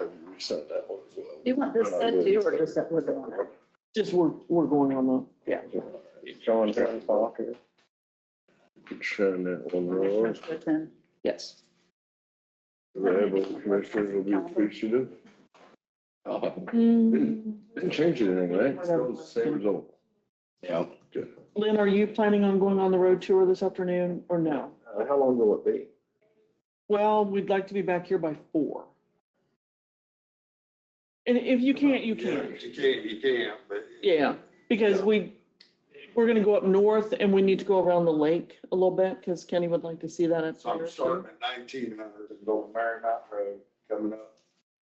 we sent that one as well. Do you want this set too, or just that we're doing it? Just we're going on the, yeah. John Brown Parker. Send that one wrong. With them. Yes. The Rebel commissioners will be appreciative. Didn't change anything, right? Still the same result. Yeah. Good. Lynn, are you planning on going on the road tour this afternoon or no? How long will it be? Well, we'd like to be back here by 4. And if you can't, you can't. You can't, but. Yeah, because we're gonna go up north and we need to go around the lake a little bit because Kenny would like to see that at So I'm first. starting at 1900 and going Mary Mountain Road, coming up,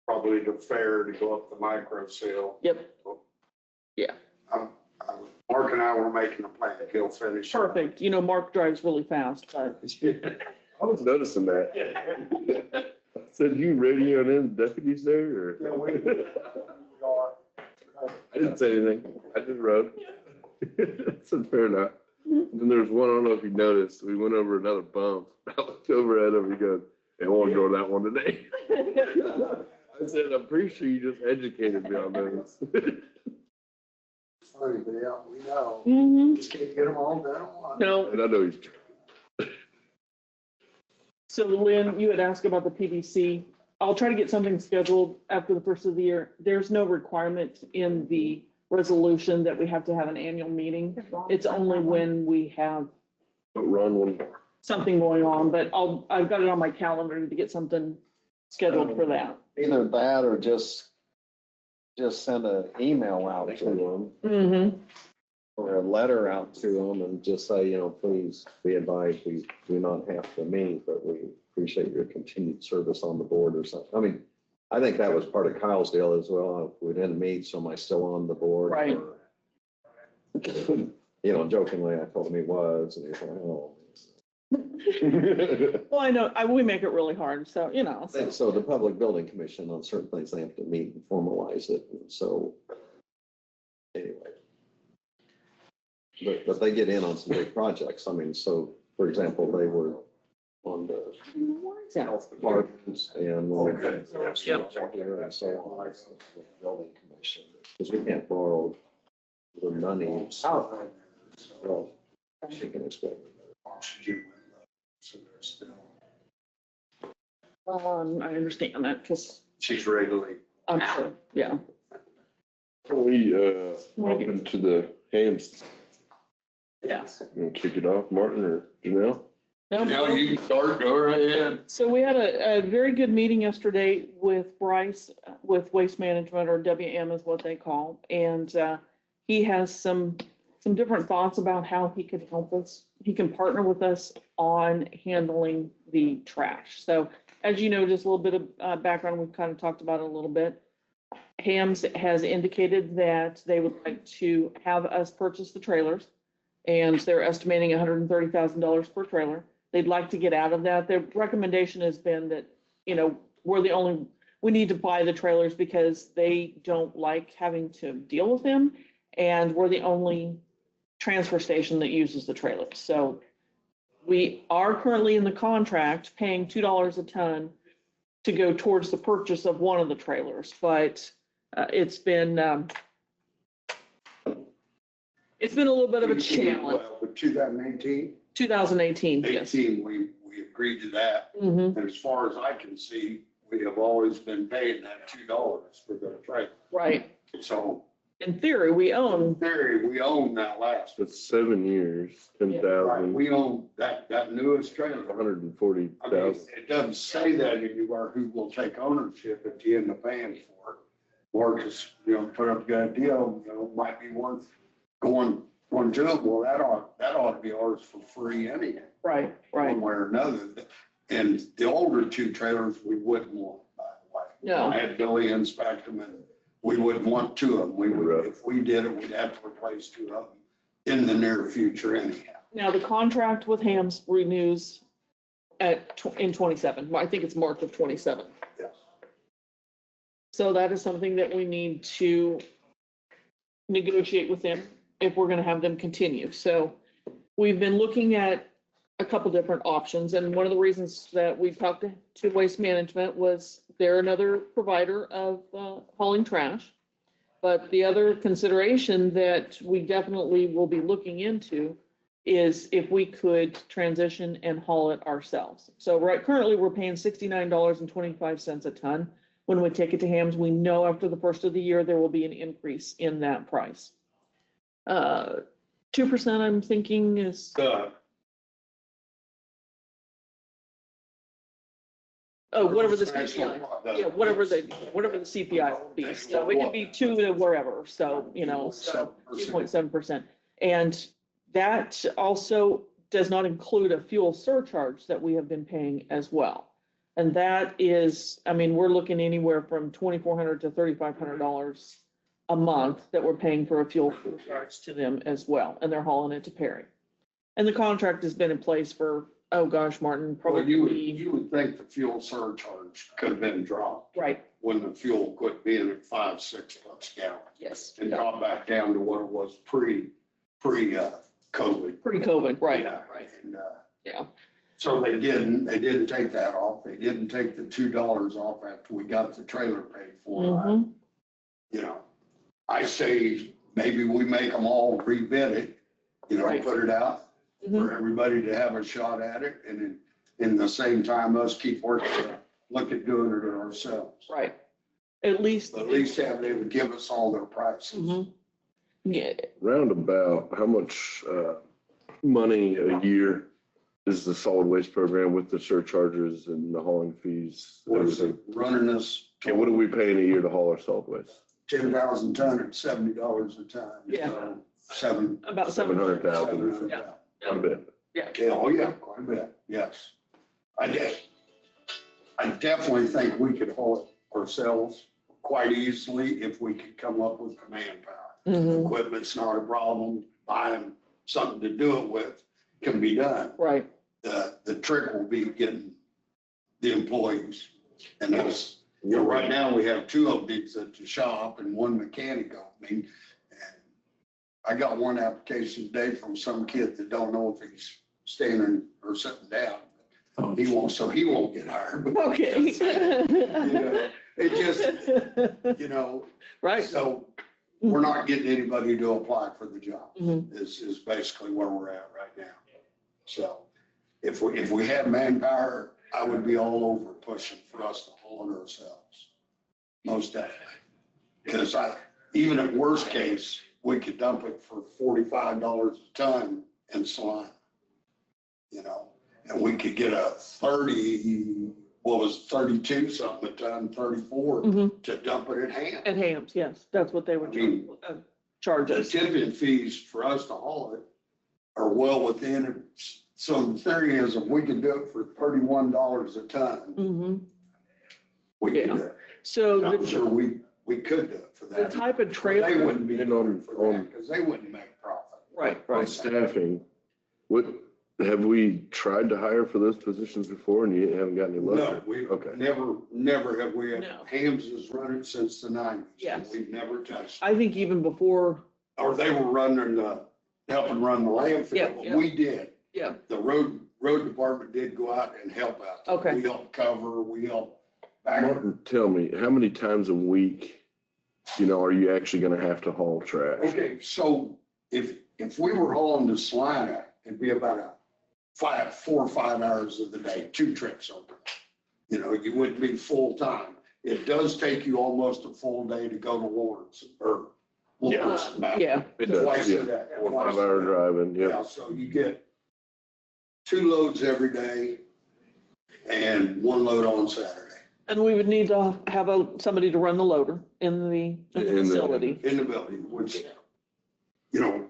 probably to Fair to go up the micro seal. Yep. Yeah. Mark and I were making a plan, he'll finish. Perfect. You know, Mark drives really fast, but I was noticing that. Said you radioing in deputies there Yeah, or? we are. I didn't say anything. I just rode. Said fair enough. And there's one, I don't know if you noticed, we went over another bump. I looked over at him, he goes, "Hey, I won't go that one today." I said, "I'm pretty sure you just educated me on those." Funny, but yeah, we know. Mhm. Just can't get them all done at once. No. And I know he's. So Lynn, you had asked about the PDC. I'll try to get something scheduled after the first of the year. There's no requirement in the resolution that we have to have an annual meeting. It's only when we have Run one more. something going on, but I've got it on my calendar to get something scheduled for that. Either that or just send an email out to them Mm-hmm. or a letter out to them and just say, please be advised, we do not have to meet, but we appreciate your continued service on the board or something. I mean, I think that was part of Kyle's deal as well. We didn't meet, so am I still on the board? Right. Or, jokingly, I told him he was, and he's like, oh. Well, I know, we make it really hard, so, So the Public Building Commission on certain things, they have to meet and formalize it. And so anyway. But they get in on some big projects. I mean, so for example, they were on the health departments and and so on. Building Commission, because we can't borrow the money. Well, she can explain. So they're still. I understand that, because She's regularly. I'm sure, yeah. We, hop into the hands Yes. and kick it off, Martin or Janelle? Now you can start, go right ahead. So we had a very good meeting yesterday with Bryce, with Waste Management, or WM is what they call. And he has some different thoughts about how he could help us. He can partner with us on handling the trash. So as you know, just a little bit of background, we've kind of talked about it a little bit. Hams has indicated that they would like to have us purchase the trailers, and they're estimating $130,000 per trailer. They'd like to get out of that. Their recommendation has been that, we need to buy the trailers because they don't like having to deal with them. And we're the only transfer station that uses the trailers. So we are currently in the contract paying $2 a ton to go towards the purchase of one of the trailers, but it's been a little bit of a challenge. With 2018. 2018, yes. 18, we agreed to that. Mm-hmm. And as far as I can see, we have always been paying that $2 for the trailer. Right. So In theory, we in own, theory, we own that last. That's 7 years, Right, 10,000, we own that newest trailer. 140,000. I mean, it doesn't say that anywhere who will take ownership at the end of paying for it. Or just, put up a good deal, might be worth going to them. Well, that ought to be ours for free anyhow. right. One way or another. And the older two trailers, we wouldn't want, by the way. No. I had Billy inspect them, and we wouldn't want two of them. We would, Right. if we did it, we'd have to replace two of them in the near future anyhow. Now, the contract with Hams renews in 27. I think it's March of 27. Yes. So that is something that we need to negotiate with them if we're going to have them continue. So we've been looking at a couple different options. And one of the reasons that we talked to Waste Management was they're another provider of hauling trash. But the other consideration that we definitely will be looking into is if we could transition and haul it ourselves. So currently we're paying $69.25 a ton. When we take it to Hams, we know after the first of the year, there will be an increase in that price. 2% I'm thinking is, whatever the CPI, yeah, whatever the CPI will be. So it could be 2 to wherever, so, so 2.7%. And that also does not include a fuel surcharge that we have been paying as well. And that is, we're looking anywhere from $2,400 to $3,500 a month that we're paying for a fuel surcharge to them as well. And they're hauling it to Perry. And the contract has been in place for, oh gosh, Martin, probably. Well, you would think the fuel surcharge could have been dropped. Right. When the fuel quit being at $5-6 a gallon. Yes. And got back down to what it was pre-COVID. Pre-COVID, right. Yeah, right. And, Yeah. so they didn't take that off. They didn't take the $2 off after we got the trailer paid for. Mhm. I say maybe we make them all rebid it, Right. put it out for everybody to have a shot at it. And then in the same time, us keep working, look at doing it ourselves. Right. At least. Have they would give us all their prices. Mhm. Yeah. Roundabout, how much money a year is the solid waste program with the surcharges and the hauling fees? What is it, Everything? running us? Okay, what are we paying a year to haul our solid waste? 10,000 ton at $70 a ton. Yeah. So About 700,000. 700,000. Yeah. Quite a bit. Yeah. Yeah, oh yeah, quite a bit, yes. I definitely think we could haul it ourselves quite easily if we could come up with the manpower. Mhm. Equipment's not a problem, buying something to do it with can be done. Right. The trick will be getting the employees. And that's, right now we have 2 of these at the shop and 1 mechanic opening. And I got 1 application today from some kid that don't know if he's standing or sitting down. He won't get hired. Okay. It just, Right. so we're not getting anybody to apply for the job Mhm. is basically where we're at right now. So if we had manpower, I would be all over pushing for us to haul it ourselves. Most definitely. Because even at worst case, we could dump it for $45 a ton in Salina. And we could get a 32 something a ton, 34 Mhm. to dump it at hand. At Hams, yes, that's what they would charge The us. tipping fees for us to haul it are well within it. So the theory is if we could do it for $31 a ton, Mhm. we could do it. So I'm the sure we could do it for the that. type of They trailer, wouldn't be And doing it for on- that because they wouldn't make profit. right, On right. staffing, have we tried to hire for those positions before and you haven't got any luck? No, we Okay. never have we. No. Hams has run it since the 90s. Yes. We've never touched it. I think even before, Or they were helping run the Yeah, landfill, but yeah. we did. yeah, The road department did go out and help out. Okay. We helped cover, we helped back. Martin, tell me, how many times a week, are you actually gonna have to haul trash? Okay, so if we were hauling to Salina, it'd be about 4 or 5 hours of the day, 2 trips open. You wouldn't be full time. It does take you almost a full day to go to Lawrence or Lawrence and back. yeah, It does, Twice a yeah. day. 4 or 5 hour driving, Yeah, yeah. so you get 2 loads every day and 1 load on Saturday and we would need to have somebody to run the loader in the facility. in the building, which,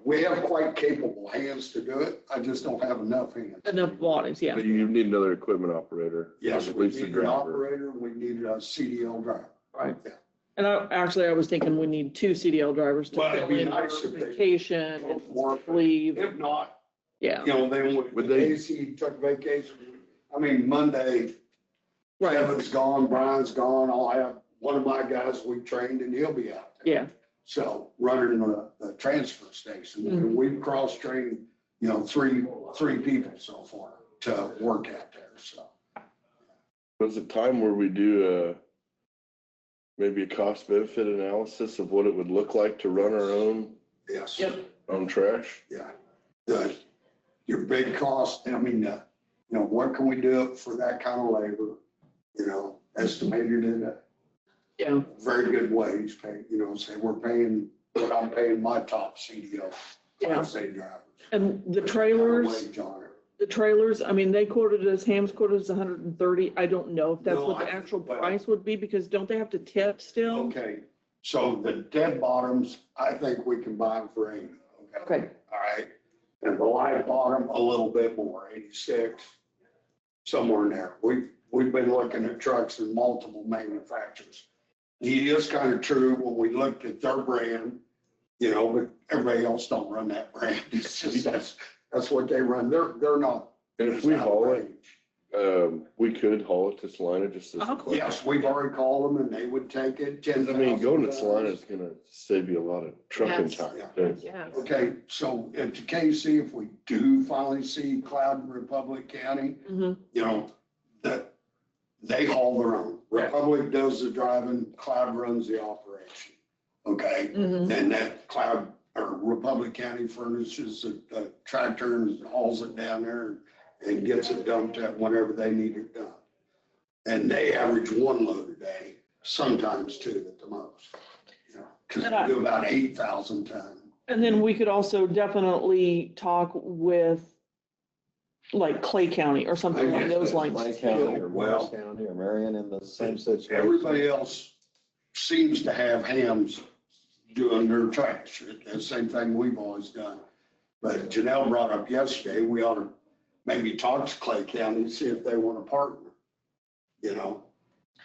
we have quite capable hands to do it. I just don't have enough hands. Enough bodies, yeah. But you need another equipment operator. Yes, at we least a need an driver. operator, we need a CDL driver. Right. Yeah. And I was thinking we need 2 CDL drivers to Well, it'd fill be in nice for if they- vacation, Go and for it. leave, If not, yeah, then the Would they- days he took vacation, Monday, right, Kevin's gone, Brian's gone, I'll have one of my guys we trained and he'll be out there. yeah, So running the transfer station, Mhm. we've cross-trained three people so far to work out there, so. Was it time where we do maybe a cost benefit analysis of what it would look like to run our Yes. own trash? Yeah. Your big cost, I mean, what can we do for that kind of labor? Estimated in a Yeah. very good wage, say we're paying what I'm paying my top CDO, Class A drivers. And the Kind of trailers, wage on it. I mean, they quoted us, Ham's quoted us 130. I don't know if that's No, what the actual price would be, because don't they have to tip still? Okay, so the dead bottoms, I think we can buy them for 80. Okay. All right, and the light bottom, a little bit more, 86, somewhere in there. We've been looking at trucks in multiple manufacturers. It is kind of true when we looked at their brand, but everybody else don't run that brand. It's just, that's what they run. They're not. And if we haul it, we could haul it to Salina just as. Yes, we've already called them and they would take it. I mean, going to Salina is gonna save you a lot of trucking Yes. time. Yes. Okay, so at the KC, if we do finally see Cloud and Republic County, Mhm. that they haul their own. Right. Republic does the driving, Cloud runs the operation. Okay, Mhm. and that Cloud or Republic County furnishes a tractor and hauls it down there and gets it dumped at whenever they need it done. And they average one load a day, sometimes two at the most. Because they do about 8,000 tons. And then we could also definitely talk with like Clay County or something along those lines. Clay County or Well- Morris County or Marion in the same situation. Everybody else seems to have hams doing their trash. The same thing we've always done. But Janelle brought up yesterday, we ought to maybe talk to Clay County and see if they want to partner.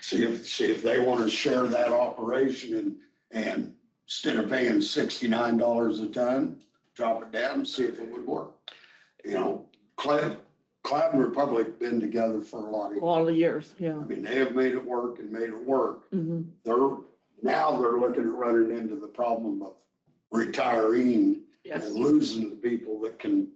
See if they want to share that operation and instead of paying $69 a ton, drop it down and see if it would work. Cloud and Republic been together for a lot A lot of years, yeah. I mean, they have made it work and made it work. Mhm. Now they're looking at running into the problem of retiring Yes. and losing the people that can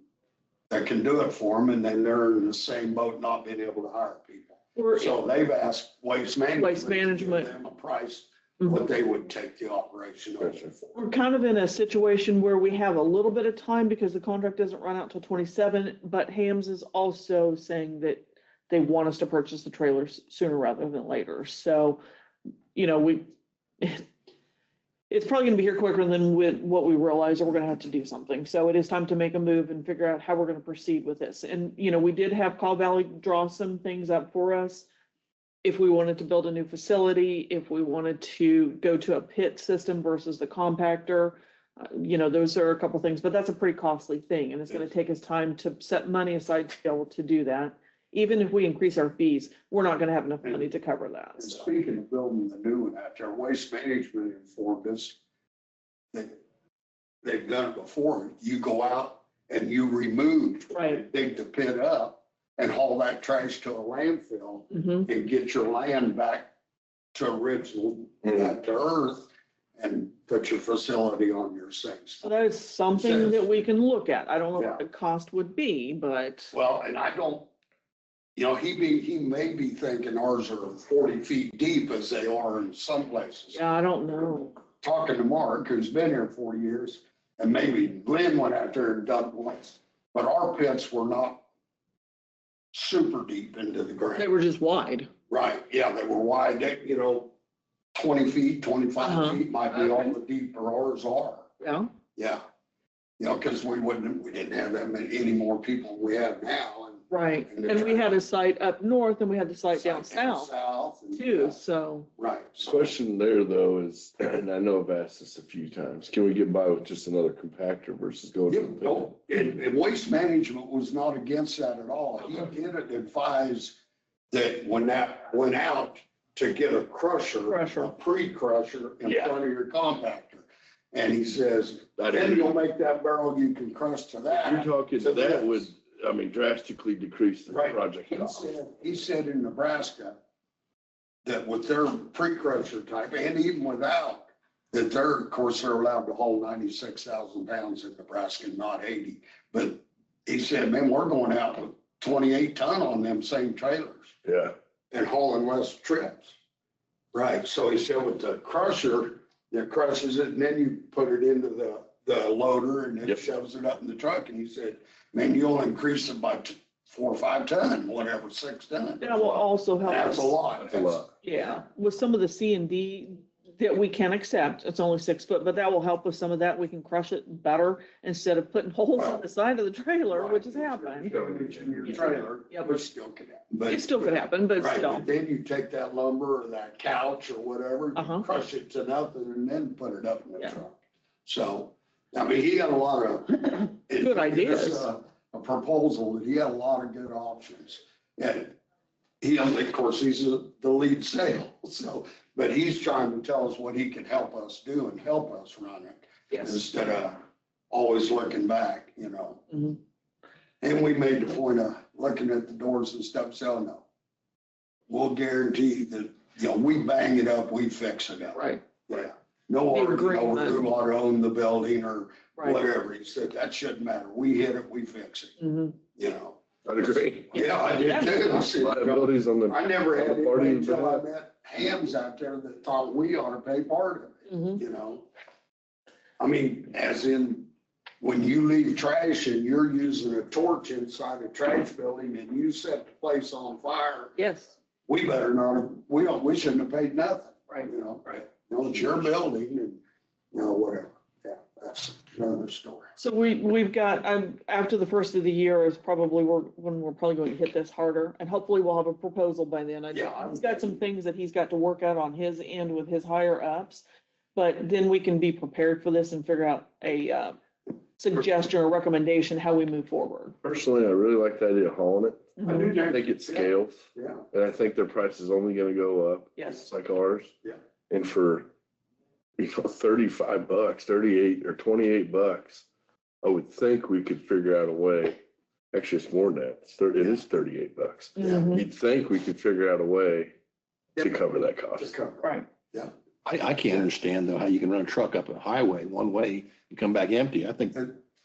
do it for them, and then they're in the same boat, not being able to hire people. So they've asked Waste Management. Waste to give Management. them a price, Mhm. what they would take the operation over Gotcha. for. We're kind of in a situation where we have a little bit of time because the contract doesn't run out till 27, but Hams is also saying that they want us to purchase the trailers sooner rather than later. So, it's probably gonna be here quicker than what we realize, or we're gonna have to do something. So it is time to make a move and figure out how we're gonna proceed with this. And, we did have Call Valley draw some things up for us. If we wanted to build a new facility, if we wanted to go to a pit system versus the compactor, those are a couple things, but that's a pretty costly thing. And it's gonna take us time to set money aside to be able to do that. Even if we increase our fees, we're not gonna have enough money to cover that. And So, speaking of building the new one out there, Waste Management informed us that they've done it before. You go out and you remove, Right. dig the pit up and haul that trash to a landfill Mhm. and get your land back to original, back to earth, and put your facility on your things. So that is something that we can look at. I don't know Yeah. what the cost would be, but Well, and I don't, he may be thinking ours are 40 feet deep as they are in some places. yeah, I don't know. Talking to Mark, who's been here 40 years, and maybe Glenn went out there and done once, but our pits were not super deep into the They ground. were just wide. Right, yeah, they were wide, 20 feet, 25 Uh-huh. feet might be all the deeper ours are. Yeah. Yeah. Because we didn't have that any more people we have now. Right. And we had a site up north and we had the site down south and- too. So, Right. So- Question there though is, and I know I've asked this a few times, can we get by with just another compactor versus going to Yeah, the pit? no, and Waste Management was not against that at all. He did advise that when that went out to get a crusher, a pre-crusher in Yeah. front of your compactor. And he says, I then didn't- you'll make that barrel you can crush to that. You're talking to that this. would, drastically decrease the Right. project He cost. said in Nebraska that with their pre-crusher type and even without, that they're allowed to haul 96,000 pounds in Nebraska, not 80. But he said, man, we're going out with 28 ton on them same trailers Yeah. and hauling less trips. Right, so he said with the crusher, that crushes it and then you put it into the loader and it Yep. shoves it up in the truck. And he said, man, you'll increase it by 4 or 5 ton, whatever, 6 ton. That will also help That's us. a lot. That's a lot. Yeah, with some of the C and D that we can accept, it's only 6 foot, but that will help with some of that. We can crush it better instead of putting holes in the side of the trailer, which has happened. In your trailer, Yeah, which still can happen. But- It still could happen, but Right, still. but then you take that lumber or that couch or whatever, Uh-huh. you crush it to nothing and then put it up in the Yeah. truck. So, I mean, he got a lot of. Good ideas. It's a proposal that he had a lot of good options. And he, of course, he's the lead sale, so, but he's trying to tell us what he can help us do and help us run it. Yes. Instead of always looking back, you know. Mhm. And we made the point of looking at the doors and stuff, so no. We'll guarantee that, you know, we bang it up, we fix it up. Right, Yeah. No, The or, agreement. who ought to own the building or right. whatever. He said, that shouldn't matter. We hit it, we fix it, Mhm. you know. I'd agree. Yeah, I did too. I said, you know, Liabilities on the. I never had on the party anybody until I event. met hams out there that thought we ought to pay part of it, Mhm. you know? I mean, as in, when you leave trash and you're using a torch inside a trash building and you set the place on fire, Yes, we better not, we shouldn't have paid nothing. Right. You know, you know, it's your building and, you know, whatever. Yeah, that's another story. so we've got, after the first of the year is probably when we're probably going to hit this harder, and hopefully we'll have a proposal by then. Yeah. He's got some things that he's got to work out on his end with his higher ups, but then we can be prepared for this and figure out a suggestion or recommendation how we move forward. Personally, I really like the idea of hauling it. Mhm. I think it scales, Yeah. and I think their price is only gonna go up. Yes. Just like ours. Yeah. And for, you know, $35, 38 or $28, I would think we could figure out a way. Actually, it's more than that. It is $38. Mhm. You'd think we could figure out a way to cover that Just cost. cover it. Right. I can't understand though how you can run a truck up a highway one way and come back empty. I think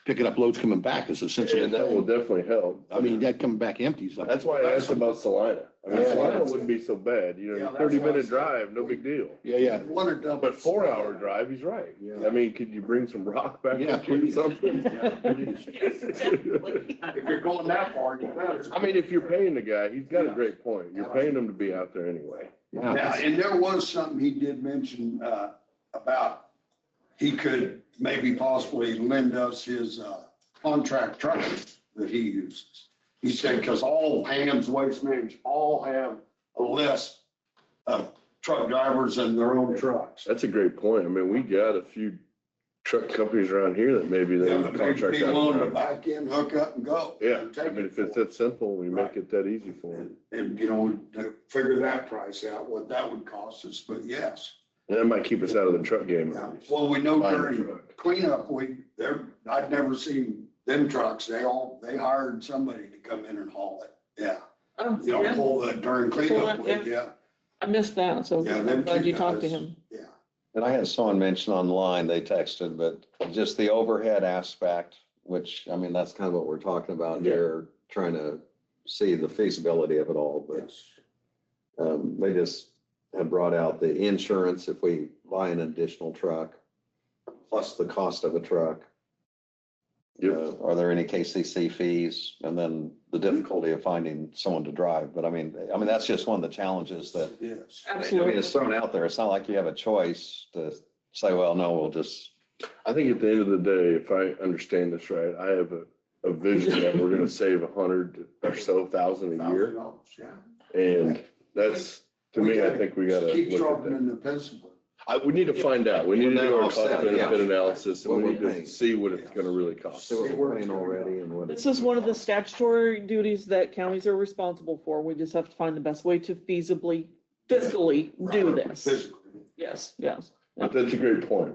picking up loads coming back is essentially. And that will definitely help. I mean, that coming back empty is like. That's why I asked about Salina. I mean, Yeah. Salina wouldn't be so bad, you Yeah, know, that's 30-minute what I drive, no big deal. Yeah, yeah. One or double. But 4-hour drive, he's right. Yeah. I mean, could you bring some rock back Yeah, up here or please. something? If you're going that far, you better. I mean, if you're paying the guy, he's got a great point. You're paying him to be out there anyway. Yeah, Yeah. and there was something he did mention, about he could maybe possibly lend us his, contract truck that he uses. He said, because all Ham's Waste Management all have a list of truck drivers and their own trucks. That's a great point. I mean, we got a few truck companies around here that maybe they Yeah, would but they'd contract be willing to out. back in, hook up and go. Yeah, And I take mean, it if it's for that simple, we make it that easy for them. And, you know, to figure that price out, what that would cost us, but yes. And that might keep us out of the truck game. Yeah. Well, we know Buying a during truck. cleanup, I'd never seen them trucks. They hired somebody to come in and haul it. Yeah. Oh, You know, yeah. pull that during cleanup Pull that, week, yeah. I missed that, so Yeah, I'm them glad you two talked to guys. him. Yeah. And I had someone mention online, they texted, but just the overhead aspect, which, I mean, that's kind of what we're talking about here, trying to see the feasibility of it all, but they just have brought out the insurance if we buy an additional truck, plus the cost of a truck. Yep. Are there any KCC fees? And then the difficulty of finding someone to drive. But I mean, that's just one of the challenges that, Yes. I mean, Absolutely. it's thrown out there. It's not like you have a choice to say, well, no, we'll just. I think at the end of the day, if I understand this right, I have a vision that we're gonna save 100 or so thousand a year. $1,000, yeah. And that's, to me, I think we gotta Keep look at dropping that. in the pencil. We need to find out. We need to do our cost Offset, yeah. benefit analysis and What we we're need to paying. see what it's gonna really cost. See what we're paying already and what. This is one of the statutory duties that counties are responsible for. We just have to find the best way to fiscally do this. Physically. Yes, yes. But that's a great point.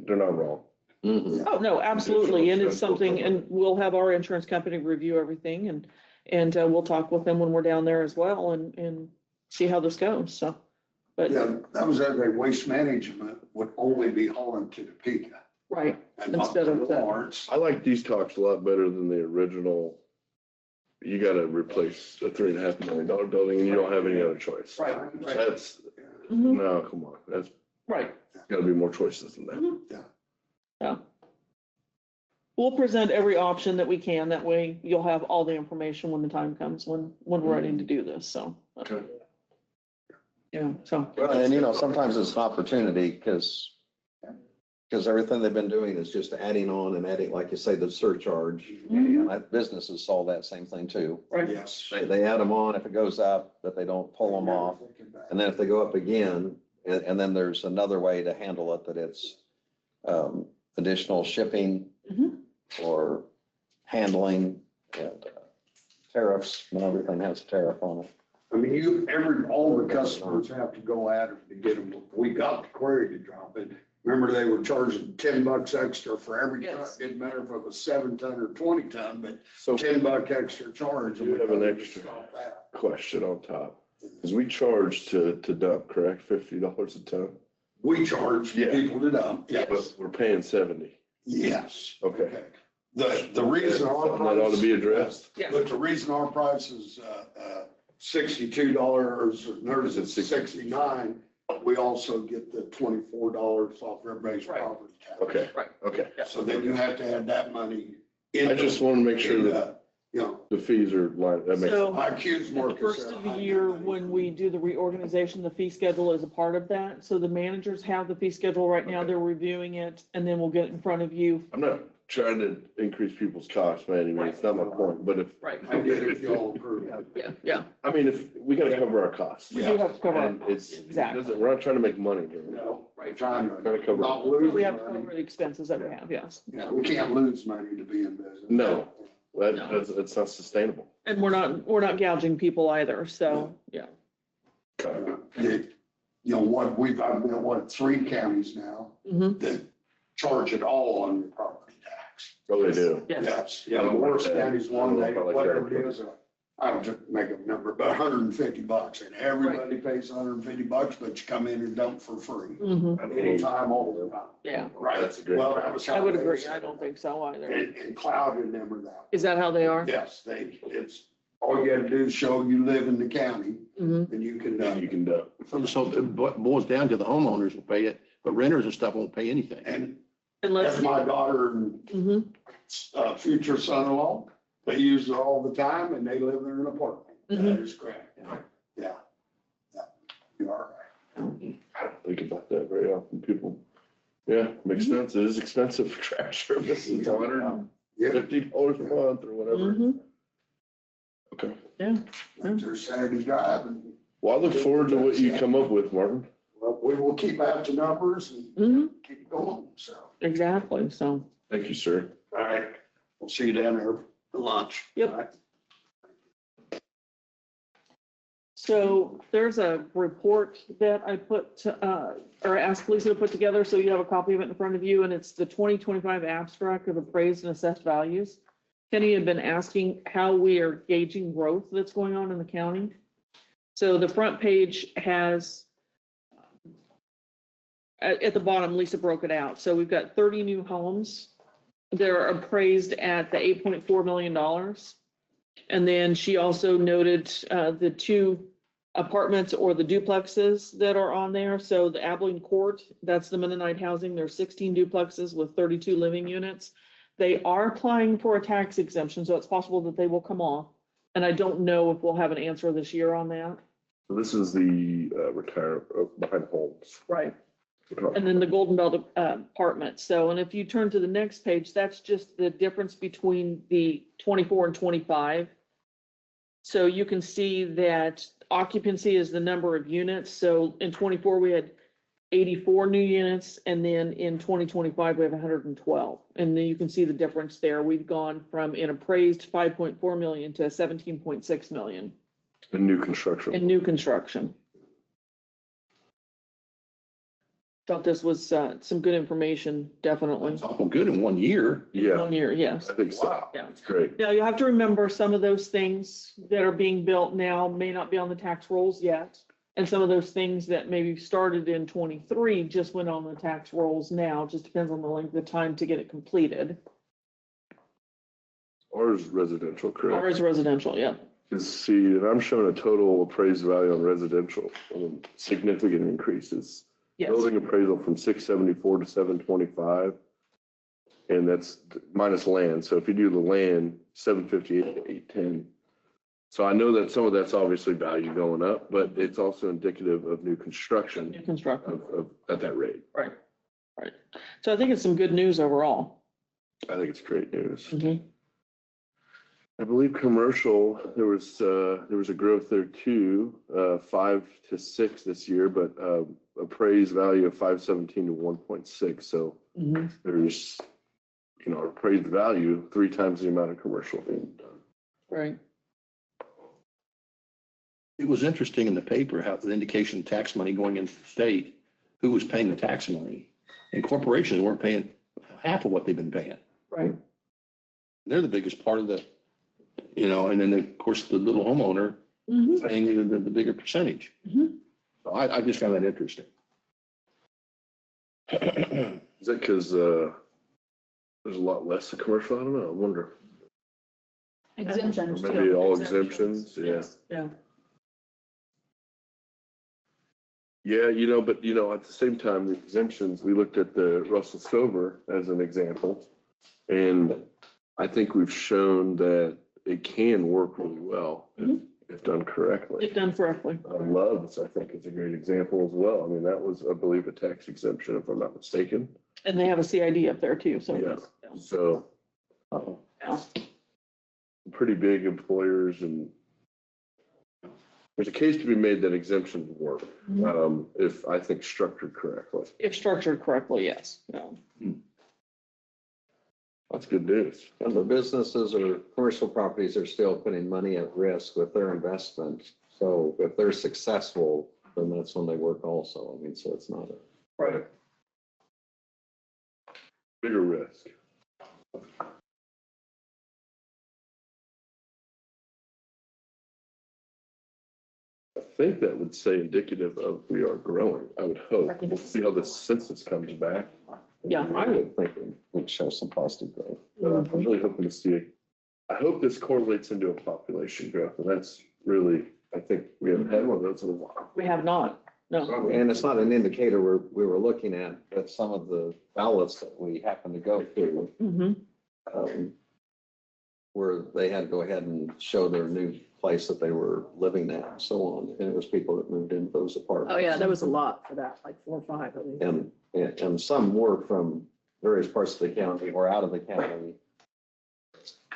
They're not wrong. Mhm. Oh, no, absolutely. And it's something, and we'll have our insurance company review everything and we'll talk with them when we're down there as well and see how this goes. So, but Yeah, that was other Waste Management would only be hauling to Topeka. Right, and not instead of the the, Lawrence. I like these talks a lot better than the original. You gotta replace a $3.5 million building and you don't have any other choice. Right. That's, Mhm, no, come on, that's right. gotta be more choices than that. Mhm. Yeah. Yeah. We'll present every option that we can. That way you'll have all the information when the time comes, when we're ready to do this, so. Okay. Yeah, so. Well, and you know, sometimes it's an opportunity because everything they've been doing is just adding on and adding, like you say, the surcharge. Mhm. And businesses saw that same thing too. Right, Yes. They add them on, if it goes up, but they don't pull them off. And then if they go up again, and then there's another way to handle it, that it's additional shipping Mhm. or handling and tariffs, and everything has a tariff on it. I mean, all the customers have to go at it to get them. We got the query to drop it. Remember, they were charging $10 extra for every truck. Yes. Didn't matter if it was 7-ton or 20-ton, but So $10 extra charge. You have an extra. question on top, because we charge to dump, correct? $50 a ton? We charge Yeah. people to dump, But yes, we're paying 70. yes. Okay. The reason our Something that ought to be addressed. Yeah. But the reason our price is $62, or theirs is $69, we also get the $24 off everybody's Right. property tax. Okay, Right. okay. So then you have to add that money in. I just want to make sure that You know, the fees are lined, that makes sense. So my accused at more. the first of the year, when we do the reorganization, the fee schedule is a part of that. So the managers have the fee schedule right now. Okay. They're reviewing it, and then we'll get it in front of you. I'm not trying to increase people's costs by any means, it's not my point, but if, Right. I get it if y'all approve it. Yeah, yeah. I mean, if, we gotta cover our costs. We do have to cover our And it's, costs, exactly. we're not trying to make money here. No, Right. trying Gotta to cover. not lose We have to money. cover the expenses that we have, yes. Yeah, we can't lose money to be in business. No. That's not sustainable. And we're not gouging people either, so, yeah. You know, I've been, what, 3 counties now Mhm. that charge it all on your property tax. Oh, they do. Yes. Yes, yeah, the worst county's one, they, whatever it is, I don't just make a number, but $150, and everybody pays $150, but you come in and dump for free. Mhm. Anytime, all the time. Yeah, Right. That's a great Well, point. that was how I would they agree. said I it. don't think so either. And Cloud and them are that. Is that how they are? Yes, it's, all you gotta do is show you live in the county, Mhm. and you can, You can dump. So it boils down to the homeowners will pay it, but renters and stuff won't pay anything. and Unless, that's my daughter and Mhm. future son-in-law, they use it all the time, and they live in an apartment. That Mhm. is correct. Yeah. Yeah. You are right. I don't think about that very often. People, yeah, makes sense. It is expensive for trash service. It's $150 Yeah, a month or whatever. Mhm. Okay. Yeah. there's Saturday drive, and, Well, I look forward to what you come up with, Martin. well, we will keep out the numbers and Mhm. keep going, so. Exactly, so, Thank you, sir. All right, we'll see you down there for lunch. Yep. All right. so there's a report that I put, or asked Lisa to put together, so you have a copy of it in front of you, and it's the 2025 abstract of appraised and assessed values. Kenny had been asking how we are gauging growth that's going on in the county. So the front page has, at the bottom, Lisa broke it out. So we've got 30 new homes. They're appraised at the $8.4 million. And then she also noted the 2 apartments or the duplexes that are on there. So the Abilene Court, that's the Mennonite housing. There's 16 duplexes with 32 living units. They are applying for a tax exemption, so it's possible that they will come off. And I don't know if we'll have an answer this year on that. So this is the behind homes. Right. And then the Golden Belt apartment. So, and if you turn to the next page, that's just the difference between the 24 and 25. So you can see that occupancy is the number of units. So in 24, we had 84 new units, and then in 2025, we have 112. And then you can see the difference there. We've gone from an appraised 5.4 million to 17.6 million In new construction. in new construction. Thought this was some good information, definitely. It's awful good in 1 year. Yeah, 1 year, yes. I think so. Wow. Yeah. It's great. Now, you have to remember some of those things that are being built now may not be on the tax rolls yet. And some of those things that maybe started in 23 just went on the tax rolls now, just depends on the length of time to get it completed. Ours residential, correct? Or is residential, yeah. Is see, and I'm showing a total appraised value on residential, significant increases. Yes, Building appraisal from 674 to 725. And that's minus land. So if you do the land, 758 to 810. So I know that some of that's obviously value going up, but it's also indicative of new construction new construction, of at that rate. right. So I think it's some good news overall. I think it's great news. Mhm. I believe commercial, there was a growth there too, 5 to 6 this year, but appraised value of 517 to 1.6. So Mhm. there's, appraised value 3 times the amount of commercial being done. Right. It was interesting in the paper how the indication of tax money going into the state, who was paying the tax money. And corporations weren't paying half of what they've been paying. Right. They're the biggest part of the, and then of course the little homeowner Mhm. paying the bigger percentage. Mhm. So I just found that interesting. Is that because there's a lot less of commercial? I don't know. I wonder. Exemptions. too. Maybe all exemptions, yeah. Yeah. Yeah, but at the same time, the exemptions, we looked at the Russell Stover as an example. And I think we've shown that it can work really well if done correctly. If done correctly. Love's, I think, is a great example as well. I mean, that was, I believe, a tax exemption, if I'm not mistaken. And they have a CID up there too, so. Yeah. So, Yeah. pretty big employers, and there's a case to be made that exemptions work, if I think structured correctly. If structured correctly, yes. Yeah. That's good news. And the businesses or commercial properties are still putting money at risk with their investment. So if they're successful, then that's when they work also. I mean, so it's not a. Right. Bigger risk. I think that would say indicative of we are growing, I would hope. We'll see how the census comes back. Yeah. I would think it would show some positive growth. But I'm really hoping to see, I hope this correlates into a population growth, and that's really, I think we haven't had one of those in a while. We have not, no. And it's not an indicator we were looking at, but some of the ballots that we happened to go through, Mhm. where they had to go ahead and show their new place that they were living at and so on. And it was people that moved into those apartments. Oh, yeah, there was a lot for that, like 4 or 5 at least. And some were from various parts of the county or out of the county.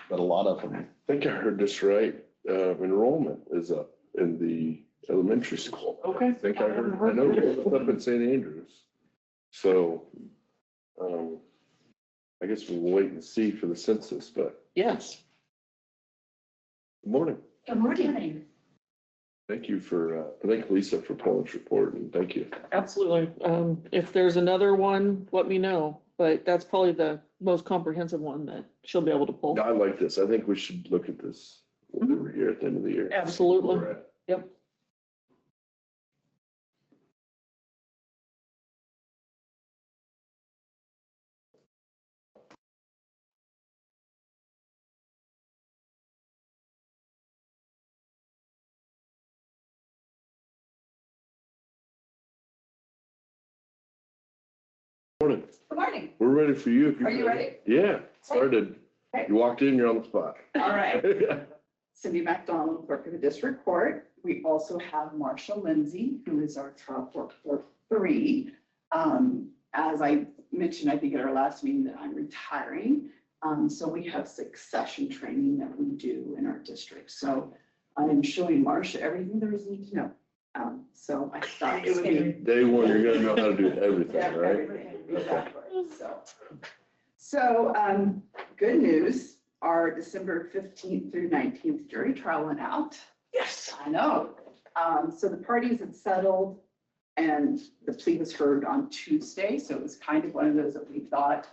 But a lot of them, I think I heard this right. Enrollment is up in the elementary school. Okay. I think I heard, I know it's up in St. Andrews. So, I guess we'll wait and see for the census, but Yes. good morning. Good morning. Thank you thank Lisa for pulling this report, and thank you. Absolutely. If there's another one, let me know, but that's probably the most comprehensive one that she'll be able to pull. I like this. I think we should look at this every year at the end of the year. Absolutely. Where we're at. Yep. Morning. Good morning. We're ready for you. If Are you ready? Yeah, started. Okay. You walked in, you're on the spot. All right. Cindy McDonald, clerk of the district court. We also have Marshall Lindsay, who is our trial court clerk 3. As I mentioned, I think at our last meeting, that I'm retiring. So we have succession training that we do in our district. So I am showing Marcia everything there is need to know. So I thought it would be. Day one, you're gonna know how to do everything, right? Everything, exactly. So, good news, our December 15th through 19th jury trial went out. Yes. I know. So the parties had settled and the plea was heard on Tuesday. So it was kind of one of those that we thought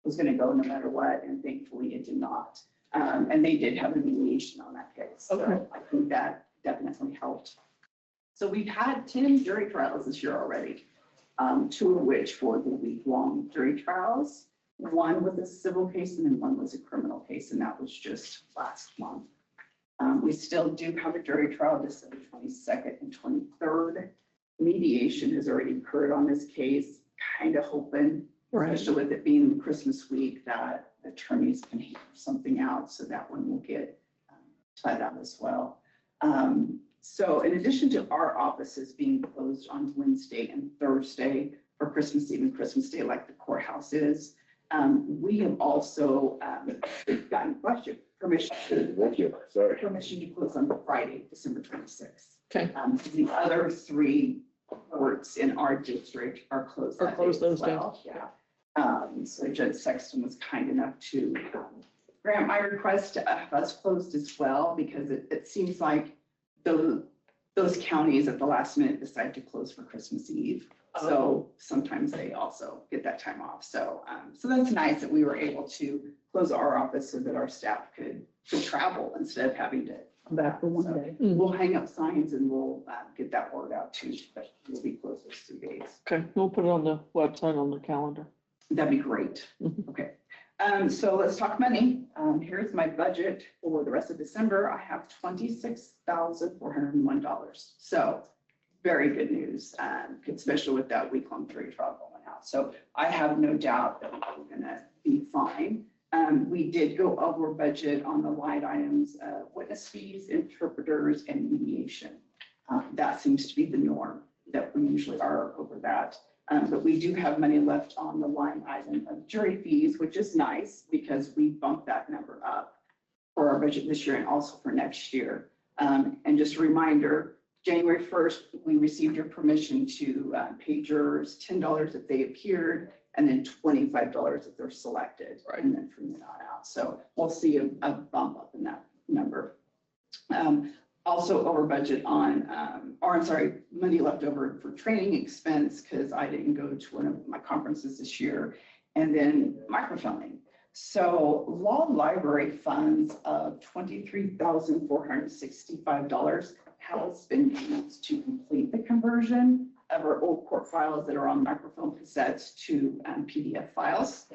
was going to go no matter what. And thankfully it did not. And they did have a mediation on that case. Okay. So I think that definitely helped. So we've had 10 jury trials this year already, 2 of which were the week-long jury trials. One was a civil case and then one was a criminal case, and that was just last month. We still do have a jury trial December 22nd and 23rd. Mediation has already occurred on this case, kind of hoping, especially with it being Christmas week, that attorneys can hammer something out, so that one will get tied out as well. So in addition to our offices being closed on Wednesday and Thursday for Christmas Eve and Christmas Day, like the courthouse is, we have also gotten permission to close on Friday, December 26th. Okay. The other 3 courts in our district are closed. Are that closed day as those days. well. Yeah. So Judge Sexton was kind enough to grant my request to have us closed as well, because it seems like those counties at the last minute decide to close for Christmas Eve. So sometimes they also get that time off. So that's nice that we were able to close our office so that our staff could travel instead of having to Come back for one So day. We'll hang up signs and we'll get that word out too, but we'll be closed those 3 days. Okay, we'll put it on the website, on the calendar. That'd be great. Mhm. Okay. So let's talk money. Here's my budget for the rest of December. I have $26,401. So very good news, especially with that week-long jury trial going out. So I have no doubt that we're gonna be fine. We did go over budget on the line items, witness fees, interpreters, and mediation. That seems to be the norm, that we usually are over that. But we do have money left on the line item of jury fees, which is nice because we bumped that number up for our budget this year and also for next year. And just a reminder, January 1st, we received your permission to pay jurors $10 if they appeared, and then $25 if they're selected. Right. And then from then on out. So we'll see a bump up in that number. Also over budget on, money left over for training expense because I didn't go to one of my conferences this year. And then microfilming. So law library funds of $23,465 has been used to complete the conversion of our old court files that are on microfilm cassettes to PDF files.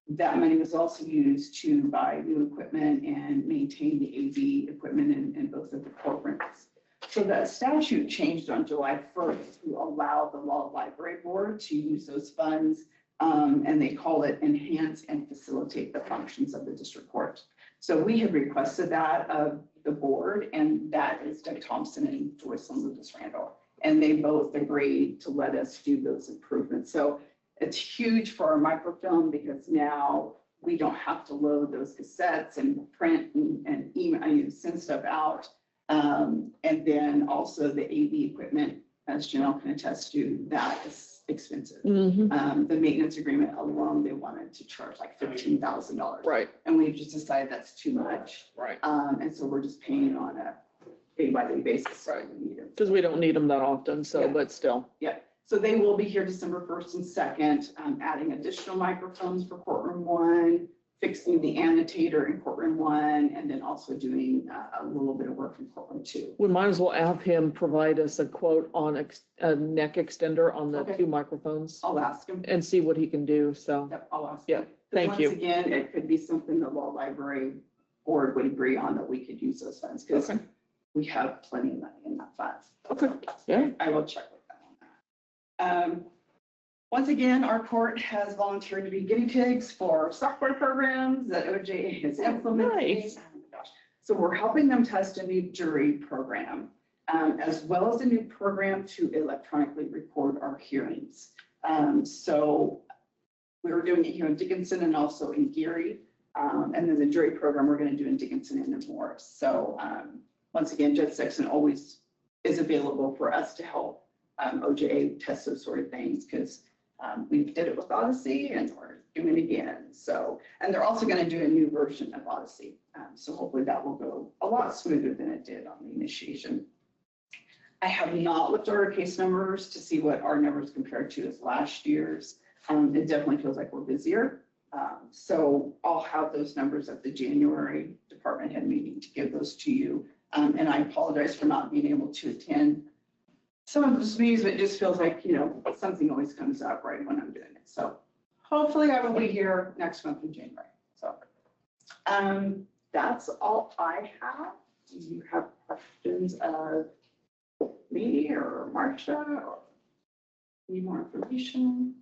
That money was also used to buy new equipment and maintain the AV equipment in both of the courtrooms. So that statute changed on July 1st to allow the law library board to use those funds. And they call it enhance and facilitate the functions of the district court. So we have requested that of the board, and that is Doug Thompson and Joyce Lucas Randall. And they both agreed to let us do those improvements. So it's huge for our microfilm because now we don't have to load those cassettes and print and email, send stuff out. And then also the AV equipment, as Janelle can attest to, that is expensive. Mhm. The maintenance agreement alone, they wanted to charge like $15,000. Right, And we've just decided that's too much. right. And so we're just paying on a day-by-day basis. Right. when we need them. Because we don't need them that often, so, Yeah. but still. Yeah, so they will be here December 1st and 2nd, adding additional microphones for courtroom 1, fixing the annotator in courtroom 1, and then also doing a little bit of work in courtroom 2. We might as well have him provide us a quote on a neck extender on the Okay. 2 microphones I'll ask him. and see what he can do, so. Yep, I'll ask Yeah, him. thank you. Once again, it could be something the law library board would agree on that we could use those funds because Okay. we have plenty of money in that fund. Okay, yeah. I will check with them on that. Once again, our court has volunteered to be guinea pigs for software programs that OJA has implemented. Nice. Oh my gosh. So we're helping them test a new jury program, as well as a new program to electronically record our hearings. So we were doing it here in Dickinson and also in Geary. And then the jury program we're going to do in Dickinson and in Morris. So once again, Judge Sexton always is available for us to help OJA test those sort of things because we did it with Odyssey and we're doing it again. So, and they're also going to do a new version of Odyssey. So hopefully that will go a lot smoother than it did on the initiation. I have not looked at our case numbers to see what our numbers compared to as last year's. It definitely feels like we're busier. So I'll have those numbers at the January department head meeting to give those to you. And I apologize for not being able to attend some of this amusement just feels like, something always comes up right when I'm doing it. So hopefully I will be here next month in January. So, that's all I have. Do you have questions of me or Marcia or need more information?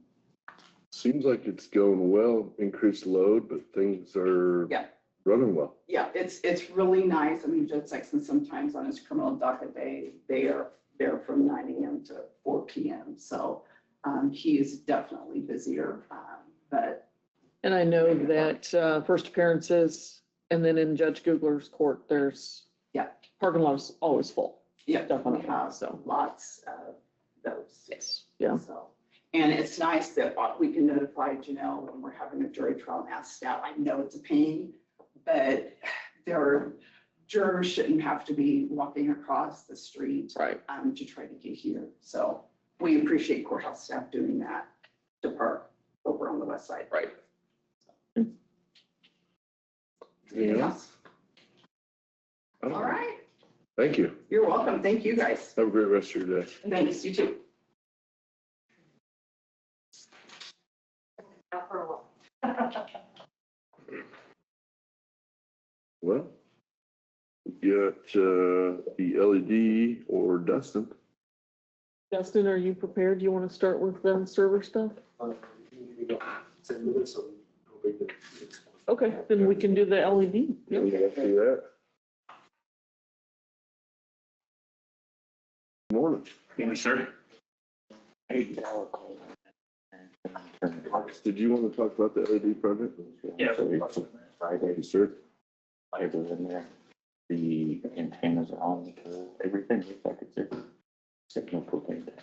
Seems like it's going well, increased load, but things are Yeah. running well. Yeah, it's really nice. I mean, Judge Sexton sometimes on his criminal docket, they are there from 9 a.m. to 4 p.m. So he is definitely busier, but And I know that first appearances and then in Judge Googler's court, there's Yeah. parking lot is always full. yeah, Definitely. we have So, lots of those. yes, yeah. So, and it's nice that we can notify Janelle when we're having a jury trial and ask staff. I know it's a pain, but their jurors shouldn't have to be walking across the street Right. to try to get here. So we appreciate courthouse staff doing that to park over on the west side. Right. Anything else? Oh, All right. Thank you. You're welcome. Thank you, guys. Have a great rest of your day. Thanks, you too. Well, we got the LED or Dustin. Dustin, are you prepared? Do you want to start with the server stuff? Okay, then we can do the LED. Yep. We gotta do that. Morning. Yes, sir. Marcus, did you want to talk about the LED project? Yeah. Friday, sir. Fiber in there. The antennas are on the curve. Everything looks like it's a signal propane tank.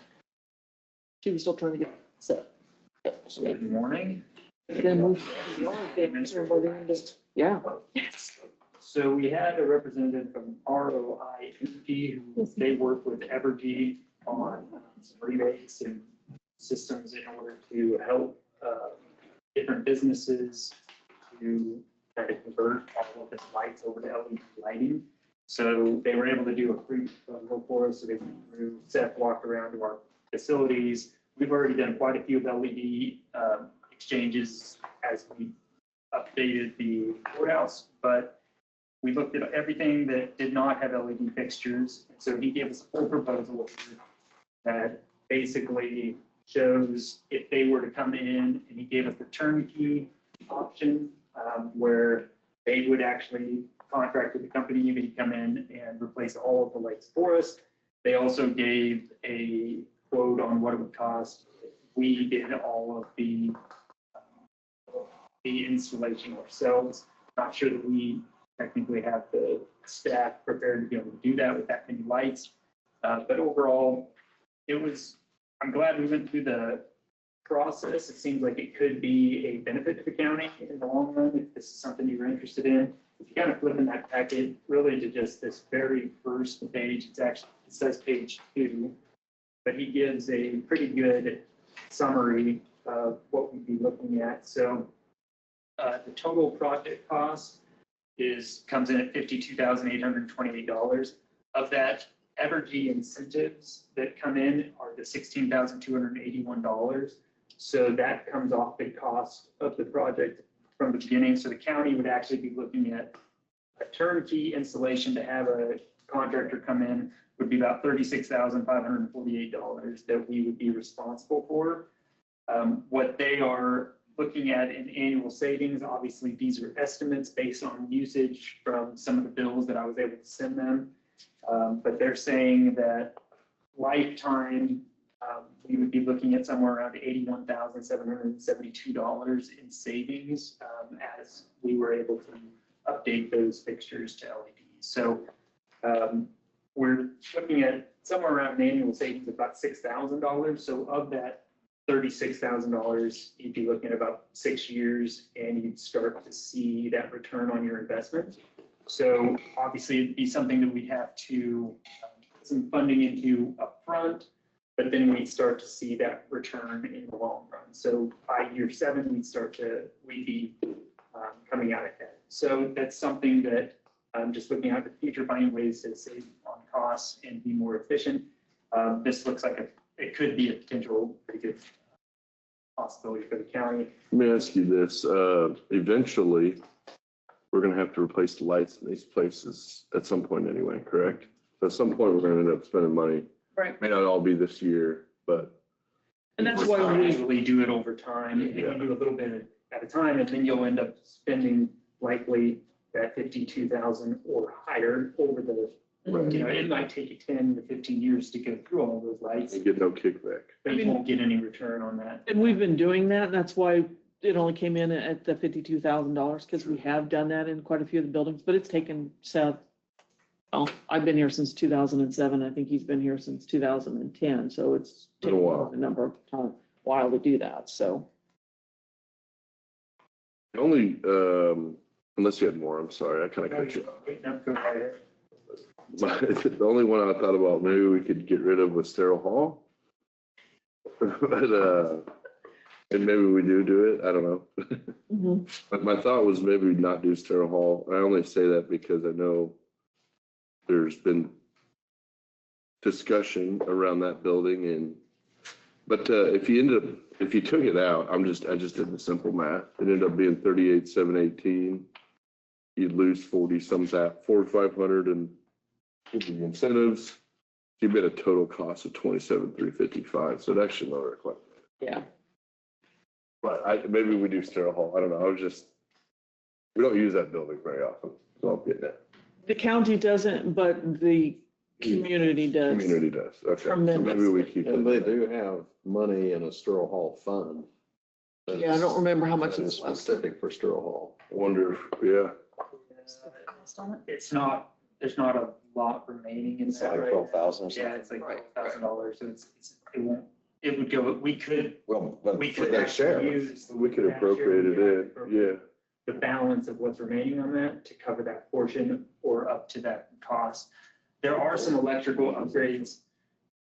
She was still trying to get set. Good morning. Then move. Yeah. So we had a representative from ROI Energy, who they work with Evergy on some rebates and systems in order to help different businesses to try to convert all of this lights over to LED lighting. So they were able to do a free bundle for us. So they went through, Seth walked around to our facilities. We've already done quite a few of LED exchanges as we updated the courthouse, but we looked at everything that did not have LED fixtures. So he gave us a full proposal that basically shows if they were to come in, and he gave us the turnkey option where they would actually contract with the company, they'd come in and replace all of the lights for us. They also gave a quote on what it would cost if we did all of the installation ourselves. Not sure that we technically have the staff prepared to be able to do that with that many lights. But overall, I'm glad we went through the process. It seems like it could be a benefit to the county in the long run if this is something you're interested in. If you kind of flip in that packet really to just this very first page, it says page 2, but he gives a pretty good summary of what we'd be looking at. So the total project cost comes in at $52,828. Of that, Evergy incentives that come in are the $16,281. So that comes off the cost of the project from the beginning. So the county would actually be looking at a turnkey installation to have a contractor come in would be about $36,548 that we would be responsible for. What they are looking at in annual savings, obviously these are estimates based on usage from some of the bills that I was able to send them. But they're saying that lifetime, we would be looking at somewhere around $81,772 in savings as we were able to update those fixtures to LEDs. So we're looking at somewhere around an annual savings of about $6,000. So of that $36,000, you'd be looking at about 6 years and you'd start to see that return on your investment. So obviously it'd be something that we'd have to put some funding into upfront, but then we'd start to see that return in the long run. So by year 7, we'd be coming out ahead. So that's something that just looking at the future, finding ways to save on costs and be more efficient. This looks like it could be a potential pretty good possibility for the county. Let me ask you this, eventually, we're gonna have to replace the lights in these places at some point anyway, correct? So at some point, we're gonna end up spending money. Right. May not all be this year, but And that's why we, Usually do it over time, and you do a little bit at a time, and then you'll end up spending likely that 52,000 or higher over the, you know, it might take you 10 to 15 years to go through all those lights, you get no kickback. but you won't get any return on that. and we've been doing that. And that's why it only came in at the $52,000 because we have done that in quite a few of the buildings, but it's taken Seth. Oh, I've been here since 2007. I think he's been here since 2010. So it's Been a taken while. a number of time, while to do that. So. The only, unless you had more, I'm sorry, I kind of cut you off. No, go ahead. The only one I thought about maybe we could get rid of was Sterile Hall. But, and maybe we do it, I don't know. Mhm. But my thought was maybe not do Sterile Hall. I only say that because I know there's been discussion around that building but if you took it out, I just did the simple math. It ended up being 38,718. You'd lose 4,500 and with the incentives. You'd be at a total cost of 27,355. So it actually lower it quite a bit. Yeah. But maybe we do Sterile Hall. I don't know. We don't use that building very often. So I'm getting that. The county doesn't, but the community does. Community does. Okay. So Tremendous. maybe we keep And they it. do have money in a Sterile Hall fund. Yeah, I don't remember how much That is it's left. specific for Sterile Hall. Wonder, yeah. It's not, there's not a lot remaining in It's that like right 12,000 or now. Yeah, something. it's like $12,000, so it won't, it would go, we could Well, but We for could their actually share. use. We could that appropriate it share, in, yeah. The balance of what's remaining on that to cover that portion or up to that cost. There are some electrical upgrades,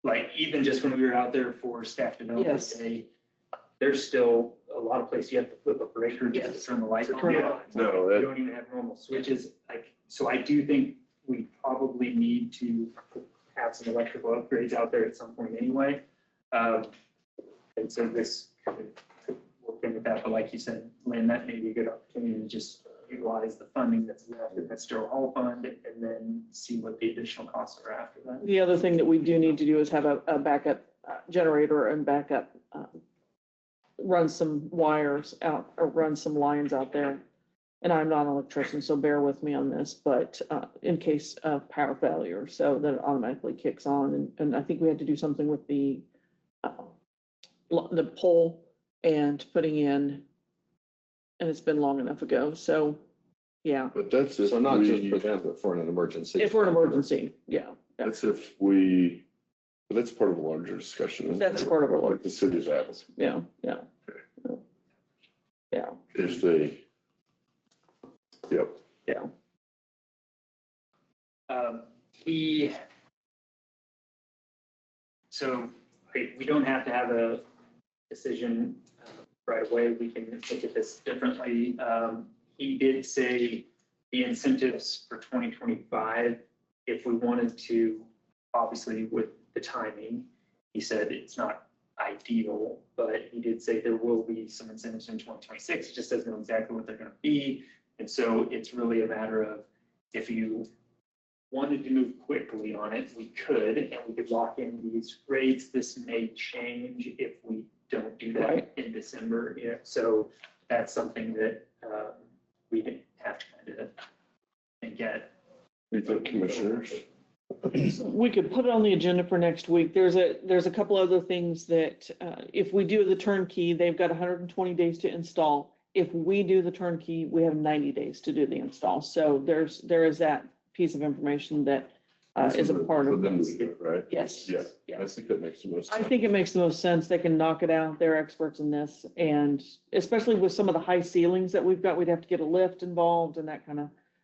like even just when we were out there for staff development Yes. day, there's still a lot of places you have to flip a breaker just Yes. to turn the lights To on. turn it on. No, You that, don't even have normal switches, so I do think we probably need to have some electrical upgrades out there at some point anyway. And so this could work in with that, but like you said, Lynn, that may be a good opportunity to just utilize the funding that's left in that Sterile Hall fund and then see what the additional costs are after that. The other thing that we do need to do is have a backup generator and backup, run some wires out or run some lines out there. And I'm not an electrician, so bear with me on this, but in case of power failure, so that it automatically kicks on. And I think we had to do something with the pole and putting in, and it's been long enough ago. So, yeah, but that's if So not just we, for them, but for an emergency. if we're an emergency, yeah. that's if we, but that's part of a larger discussion. isn't That's it? part of our, Like the city's having, yeah, yeah. Yeah, if they, yep. yeah. So we don't have to have a decision right away. We can look at this differently. He did say the incentives for 2025, if we wanted to, obviously with the timing, he said it's not ideal, but he did say there will be some incentives in 2026. It just doesn't know exactly what they're going to be. And so it's really a matter of if you wanted to move quickly on it, we could, and we could lock in these rates. This may change if we don't do that Right. in December. Yeah, so that's something that we have to kind of think at. You think commissioners? We could put it on the agenda for next week. There's a couple other things that, if we do the turnkey, they've got 120 days to install. If we do the turnkey, we have 90 days to do the install. So there is that piece of information that is a part For of them this. to do it, right? Yes. Yeah, I Yes. think that makes the most I sense. think it makes the most sense. They can knock it out. They're experts in this. And especially with some of the high ceilings that we've got, we'd have to get a lift involved and that kind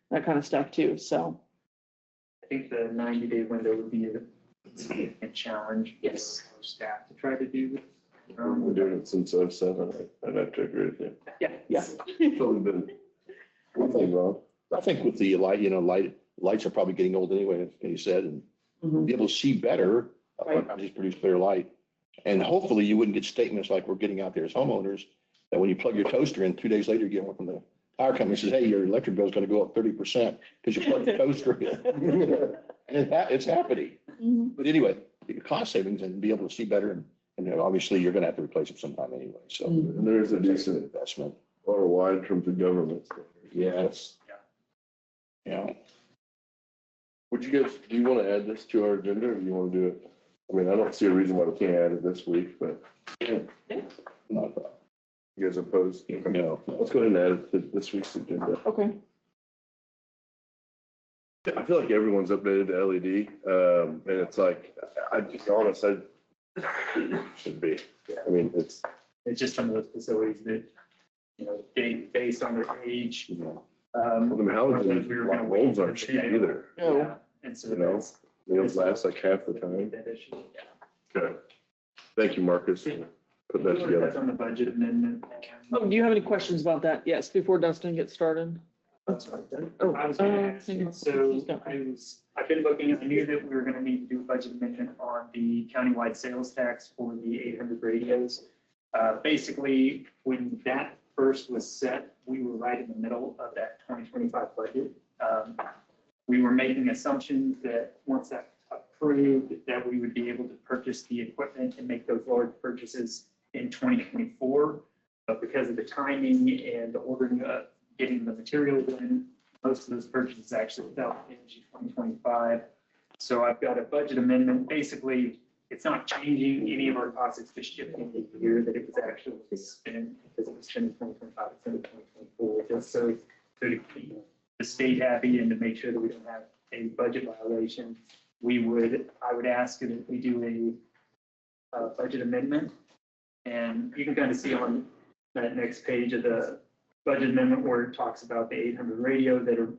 of stuff too. So, I think the 90-day window would be a significant challenge. Yes. For staff to try to do this. We're doing it since '07. I'd have to agree with you. yeah. Totally been. Nothing wrong. I think with the lights are probably getting old anyway, as you said, and Mhm. be able to see better Right. companies produce clear light. And hopefully you wouldn't get statements like we're getting out there as homeowners, that when you plug your toaster in, 2 days later, you get one from the power company that says, hey, your electric bill is going to go up 30% because you plugged the toaster in. And it's happening. Mhm. But anyway, cost savings and be able to see better. And then obviously you're going to have to replace them sometime anyway. So And there's a it's a decent investment. ROI in terms of government. Yes. Yeah. Would you guys, do you want to add this to our agenda or do you want to do it? I mean, I don't see a reason why we can't add it this week, but Not a problem. you guys opposed? No. Let's go ahead and add it to this week's agenda. Okay. I feel like everyone's updated to LED, and it's like, I just honest, I should be. I mean, it's, It's just some of those facilities that, you know, based on their age. you know, I mean, halogen We were gonna bulbs wait aren't for cheap the- either. No. Yeah, and so You know, that's. They don't last like half the time. That issue, yeah. Okay. Thank you, Marcus, for putting that That's together. on the budget amendment. Oh, do you have any questions about that? Yes, before Dustin gets started. Oh, I was gonna ask you, so he's got- I've been looking, I knew that we were gonna need to do a budget amendment on the countywide sales tax for the 800 radios. Basically, when that first was set, we were right in the middle of that 2025 budget. We were making assumptions that once that approved, that we would be able to purchase the equipment and make those large purchases in 2024. But because of the timing and the ordering of getting the materials in, most of those purchases actually fell into 2025. So I've got a budget amendment. Basically, it's not changing any of our costs. It's just shifting the year that it was actually spent, because it was spent in 2025, it's in 2024, just so to keep the state happy and to make sure that we don't have a budget violation. I would ask that we do a budget amendment. And you can kind of see on that next page of the budget amendment where it talks about the 800 radio that are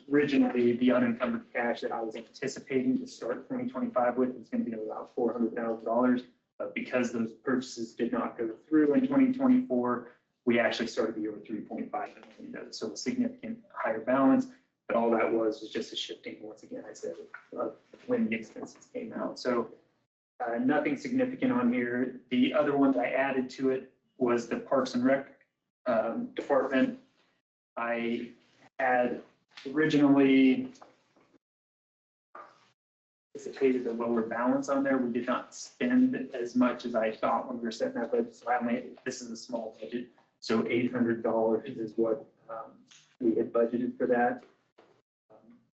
originally the unencumbered cash that I was anticipating to start 2025 with is going to be about $400,000. But because those purchases did not go through in 2024, we actually started the year with 3.5 million. So a significant higher balance. But all that was just a shifting, once again, I said, of when the expenses came out. So nothing significant on here. The other one that I added to it was the Parks and Rec department. I had originally anticipated a lower balance on there. We did not spend as much as I thought when we were setting that budget. So this is a small budget. So $800 is what we had budgeted for that.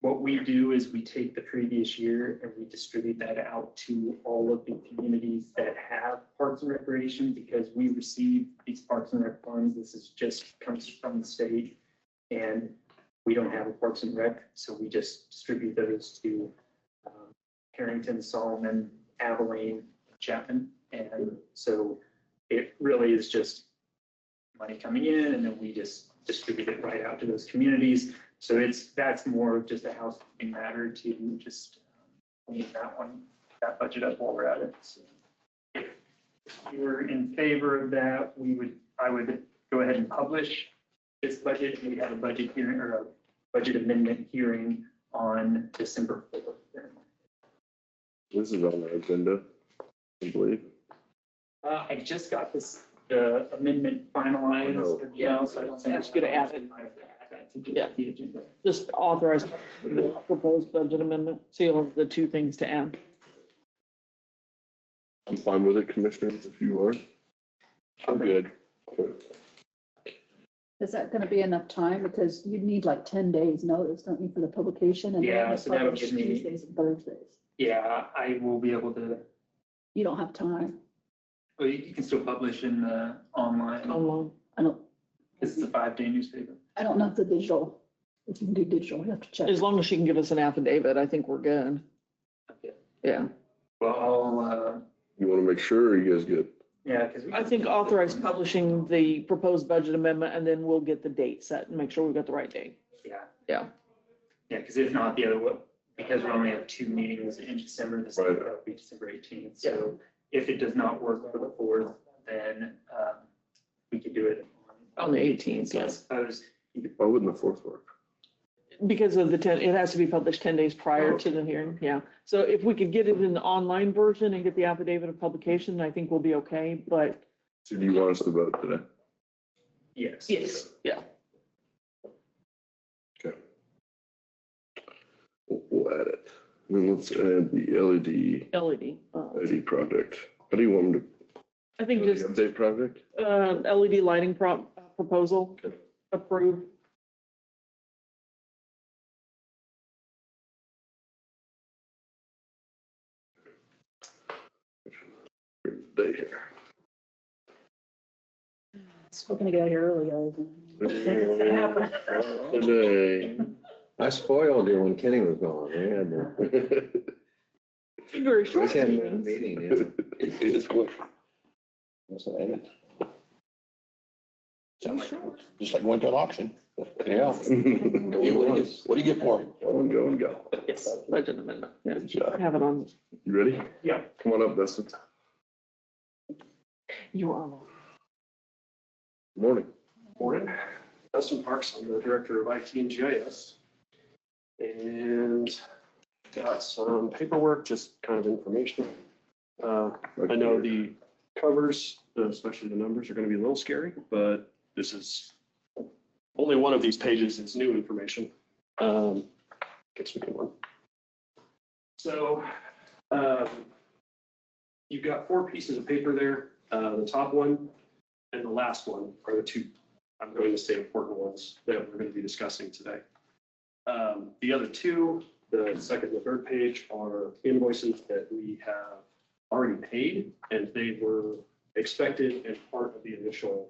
What we do is we take the previous year and we distribute that out to all of the communities that have parks and recreation, because we receive these parks and rec funds. This is just comes from the state, and we don't have a parks and rec, so we just distribute those to Harrington, Solomon, Abilene, Chapman. And so it really is just money coming in, and then we just distribute it right out to those communities. So that's more of just a housekeeping matter to just clean that budget up while we're at it. So if you're in favor of that, I would go ahead and publish this budget. We have a budget hearing or a budget amendment hearing on December 4th. This is on the agenda, I believe. I just got the amendment finalized. Yeah. So I don't So think it's gonna add it. Yeah. The agenda. Just authorize the proposed budget amendment, seal the two things to add. I'm fine with it, Commissioners, if you are. I'm good. Is that gonna be enough time? Because you need like 10 days notice, don't you, for the publication? And then Yeah, it's so that would published give me- Tuesdays and Thursdays. Yeah, I will be able to, You don't have time. well, you can still publish in the online. Online. This is a 5-day newspaper. I don't know if the digital, if you can do digital, you have to check. As long as she can give us an affidavit, I think we're good. Okay. Yeah. Well, I'll, You want to make sure, or you guys good? yeah, because. I think authorize publishing the proposed budget amendment, and then we'll get the date set and make sure we've got the right date. Yeah. Yeah. Yeah, because if not, the other one, because we only have 2 meetings in December, this Right. will be December 18th. So if it does not work for the 4th, then we could do it On the 18th, So I yes. suppose, Why wouldn't the 4th work? Because of it has to be published 10 days prior to the hearing, yeah. So if we could get it in the online version and get the affidavit of publication, I think we'll be okay, but So do you want us to vote today? Yes. yes, yeah. Okay. We'll add it. And let's add the LED. LED project. How do you want them to? I think just Update project? LED lighting proposal approved. Day here. Still gonna get out here early, guys. Today. I spoiled you when Kenny was gone. We had to. Very We short had a meetings. meeting, yeah. It's what? That's an edit. Sounds like, just like going to an auction. Yeah. What do you get for it? Go and go and go. Yes, budget amendment, yeah. Good job. Have it on, You ready? Yeah. Come on up, Dustin. you are on. Morning. Morning, Dustin Parks, I'm the Director of IT and GIS. And got some paperwork, just kind of information. I know the covers, especially the numbers, are going to be a little scary, but this is only one of these pages is new information. Gets me a good one. So you've got 4 pieces of paper there. The top one and the last one are the 2, I'm going to say, important ones that we're going to be discussing today. The other 2, the second and the third page, are invoices that we have already paid, and they were expected and part of the initial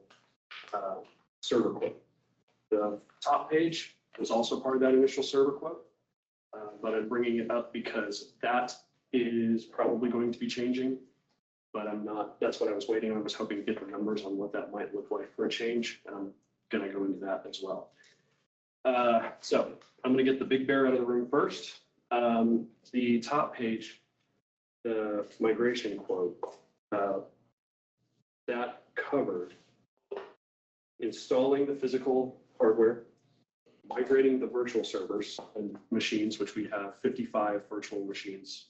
server quote. The top page was also part of that initial server quote, but I'm bringing it up because that is probably going to be changing. But I'm not, that's what I was waiting on. I was hoping to get the numbers on what that might look like for a change. And I'm going to go into that as well. So I'm going to get the big bear out of the room first. The top page, the migration quote, that covered installing the physical hardware, migrating the virtual servers and machines, which we have 55 virtual machines.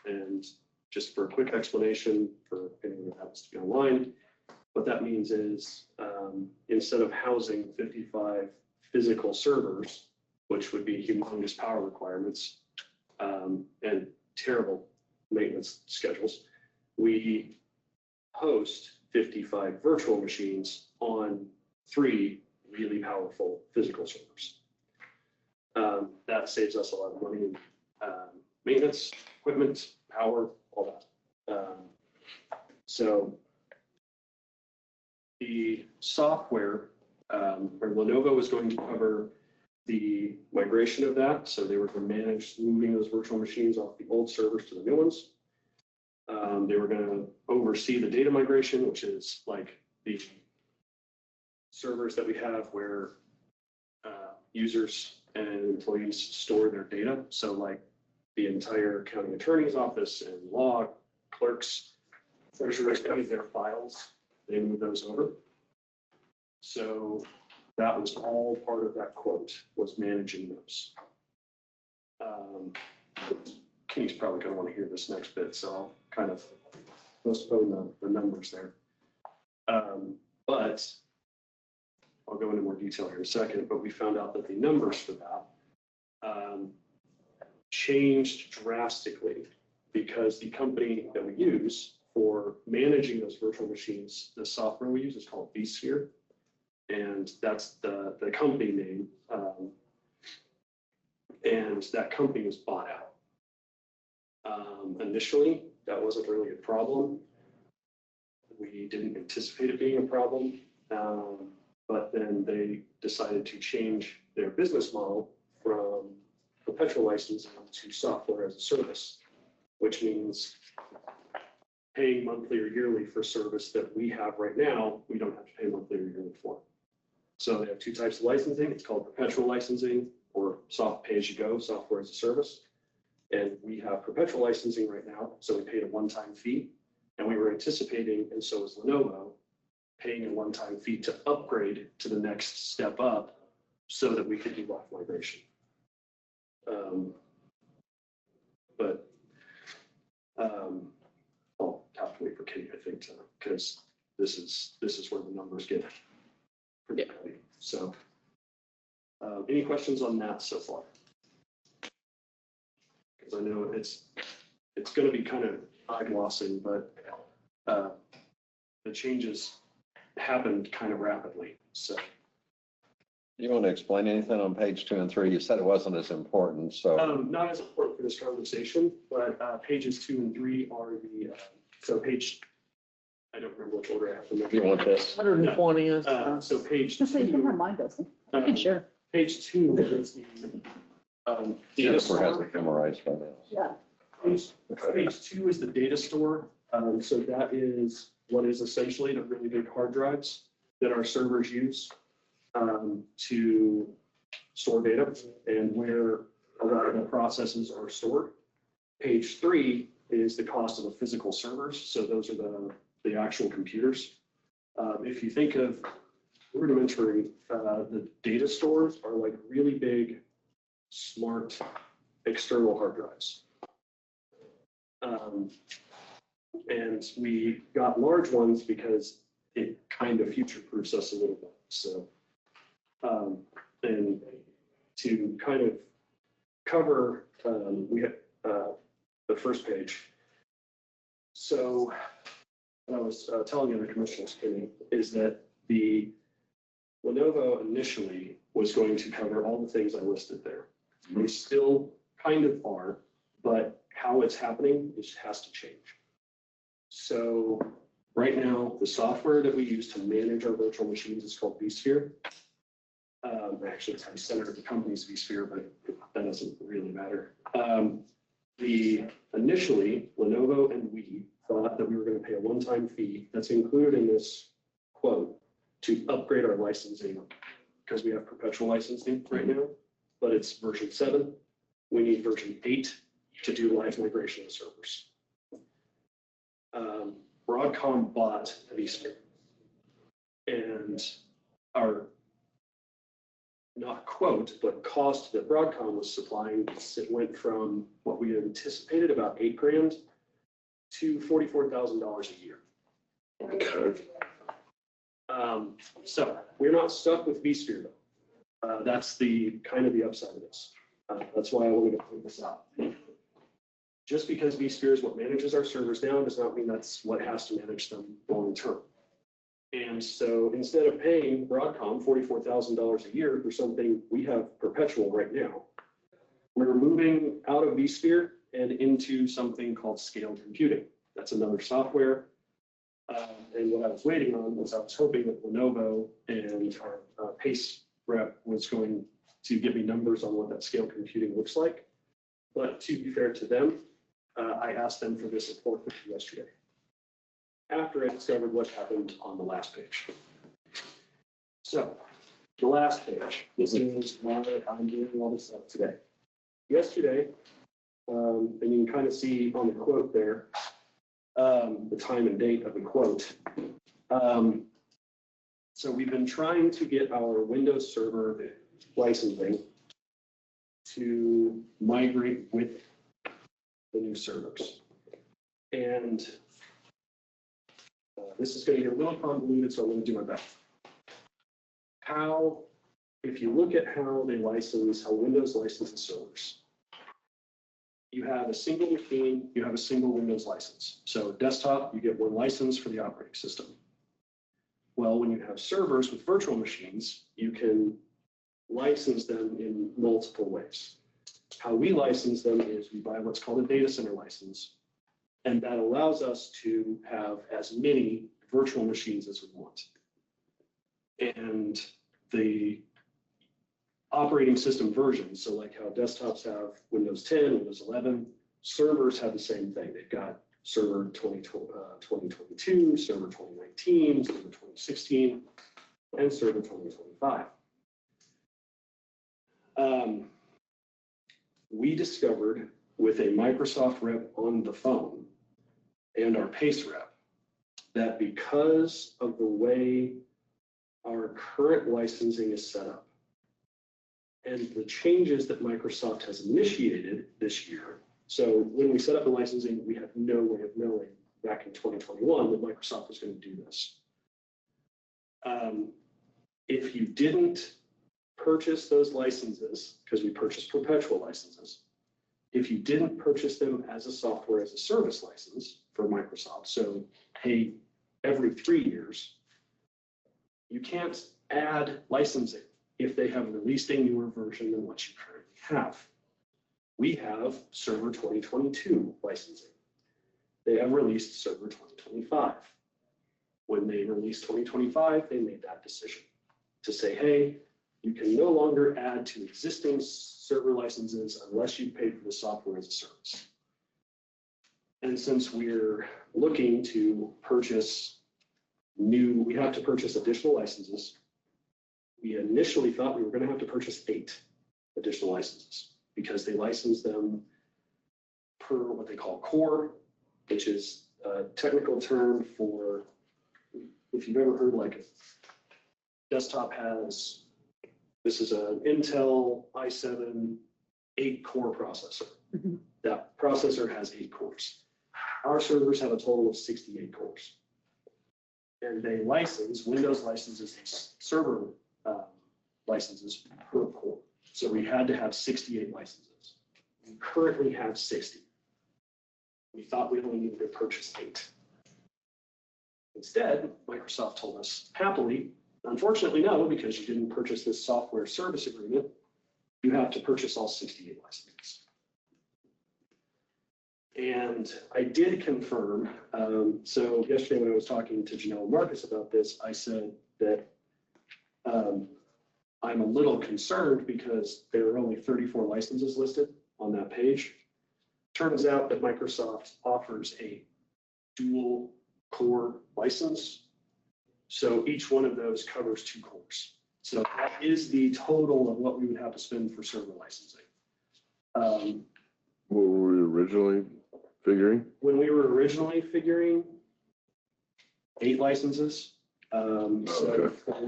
And just for a quick explanation for anyone who happens to be online, what that means is instead of housing 55 physical servers, which would be humongous power requirements and terrible maintenance schedules, we host 55 virtual machines on 3 really powerful physical servers. That saves us a lot of money in maintenance, equipment, power, all that. So the software, or Lenovo is going to cover the migration of that. So they were going to manage moving those virtual machines off the old servers to the new ones. They were going to oversee the data migration, which is like the servers that we have where users and employees store their data. So like the entire county attorney's office and law clerks, treasurers, their files, they move those over. So that was all part of that quote, was managing those. Kenny's probably going to want to hear this next bit, so I'll kind of postpone the numbers there. But I'll go into more detail here in a second, but we found out that the numbers for that changed drastically because the company that we use for managing those virtual machines, the software we use is called vSphere, and that's the company name. And that company was bought out. Initially, that wasn't really a problem. We didn't anticipate it being a problem, but then they decided to change their business model from perpetual licensing to software as a service, which means paying monthly or yearly for service that we have right now, we don't have to pay monthly or yearly for. So they have 2 types of licensing. It's called perpetual licensing or soft pay-as-you-go, software as a service. And we have perpetual licensing right now, so we paid a one-time fee. And we were anticipating, and so is Lenovo, paying a one-time fee to upgrade to the next step up so that we could do live migration. But I'll have to wait for Katie, I think, because this is where the numbers get pretty heavy. So any questions on that so far? Because I know it's going to be kind of eye-glossing, but the changes happened kind of rapidly. So You want to explain anything on page 2 and 3? You said it wasn't as important, so. not as important for this conversation, but pages 2 and 3 are the so page. I don't remember which order I have them. You want this? 120 is, So page Just say you can 2. have mine, Dustin. You can share. Page 2 is the data Jennifer has store. it memorized by now. Yeah. Page 2 is the data store. So that is what is essentially the really big hard drives that our servers use to store data and where a lot of the processes are stored. Page 3 is the cost of the physical servers. So those are the actual computers. If you think of rudimentary, the data stores are like really big, smart external hard drives. And we got large ones because it kind of future-proofs us a little bit. So, and to kind of cover, we have the first page. So what I was telling the commissioners, Kenny, is that the Lenovo initially was going to cover all the things I listed there. They still kind of are, but how it's happening has to change. So right now, the software that we use to manage our virtual machines is called vSphere. Actually, it's how you center the company's vSphere, but that doesn't really matter. Initially, Lenovo and we thought that we were going to pay a one-time fee that's included in this quote to upgrade our licensing because we have perpetual licensing right now, but it's version 7. We need version 8 to do live migration of servers. Broadcom bought vSphere, and our not quote, but cost that Broadcom was supplying, it went from what we had anticipated about $8,000 to $44,000 a year. So we're not stuck with vSphere though. That's the kind of the upside of this. That's why I wanted to point this out. Just because vSphere is what manages our servers now does not mean that's what has to manage them long term. And so instead of paying Broadcom $44,000 a year for something we have perpetual right now, we're moving out of vSphere and into something called scaled computing. That's another software. And what I was waiting on was I was hoping that Lenovo and our PACE rep was going to give me numbers on what that scaled computing looks like. But to be fair to them, I asked them for this report yesterday, after I discovered what happened on the last page. So the last page, this is why I'm doing all this stuff today. Yesterday, and you can kind of see on the quote there, the time and date of the quote. So we've been trying to get our Windows Server licensing to migrate with the new servers. And this is going to get a little convoluted, so I'm going to do my best. If you look at how Windows licenses servers, you have a single machine, you have a single Windows license. So desktop, you get one license for the operating system. Well, when you have servers with virtual machines, you can license them in multiple ways. How we license them is we buy what's called a data center license, and that allows us to have as many virtual machines as we want. And the operating system versions, so like how desktops have Windows 10, Windows 11, servers have the same thing. They've got server 2022, server 2019, server 2016, and server 2025. We discovered with a Microsoft rep on the phone and our PACE rep that because of the way our current licensing is set up, And the changes that Microsoft has initiated this year. So when we set up the licensing, we had no way of knowing back in 2021 that Microsoft was going to do this. If you didn't purchase those licenses, because we purchased perpetual licenses, if you didn't purchase them as a software as a service license for Microsoft, so pay every 3 years, you can't add licensing if they have released a newer version than what you currently have. We have Server 2022 licensing. They have released Server 2025. When they released 2025, they made that decision to say, hey, you can no longer add to existing server licenses unless you paid for the software as a service. And since we're looking to purchase we have to purchase additional licenses. We initially thought we were going to have to purchase 8 additional licenses because they license them per what they call core, which is a technical term for, if you've ever heard like a desktop has, this is an Intel i7 8-core processor. Mhm. That processor has 8 cores. Our servers have a total of 68 cores. And they license, Windows licenses these server licenses per core. So we had to have 68 licenses. We currently have 60. We thought we only needed to purchase 8. Instead, Microsoft told us happily, unfortunately no, because you didn't purchase this software service agreement, you have to purchase all 68 licenses. And I did confirm, so yesterday when I was talking to Janelle Marcus about this, I said that I'm a little concerned because there are only 34 licenses listed on that page. Turns out that Microsoft offers a dual core license. So each one of those covers 2 cores. So that is the total of what we would have to spend for server licensing. What were we originally figuring? When we were originally figuring 8 licenses. Okay. So Yeah, I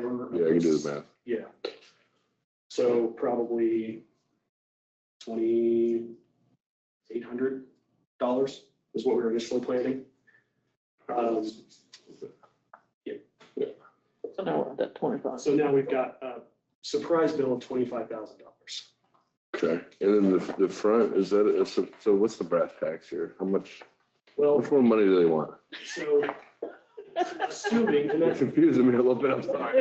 can do the math. Yeah. So probably $2,800 is what we were initially planning. So now we're at that 25. So now we've got a surprise bill of $25,000. Okay, and then the front, is that, so what's the brass tacks here? How much Well, more money do they want? so assuming, and You're that's. confusing me a little bit, I'm sorry.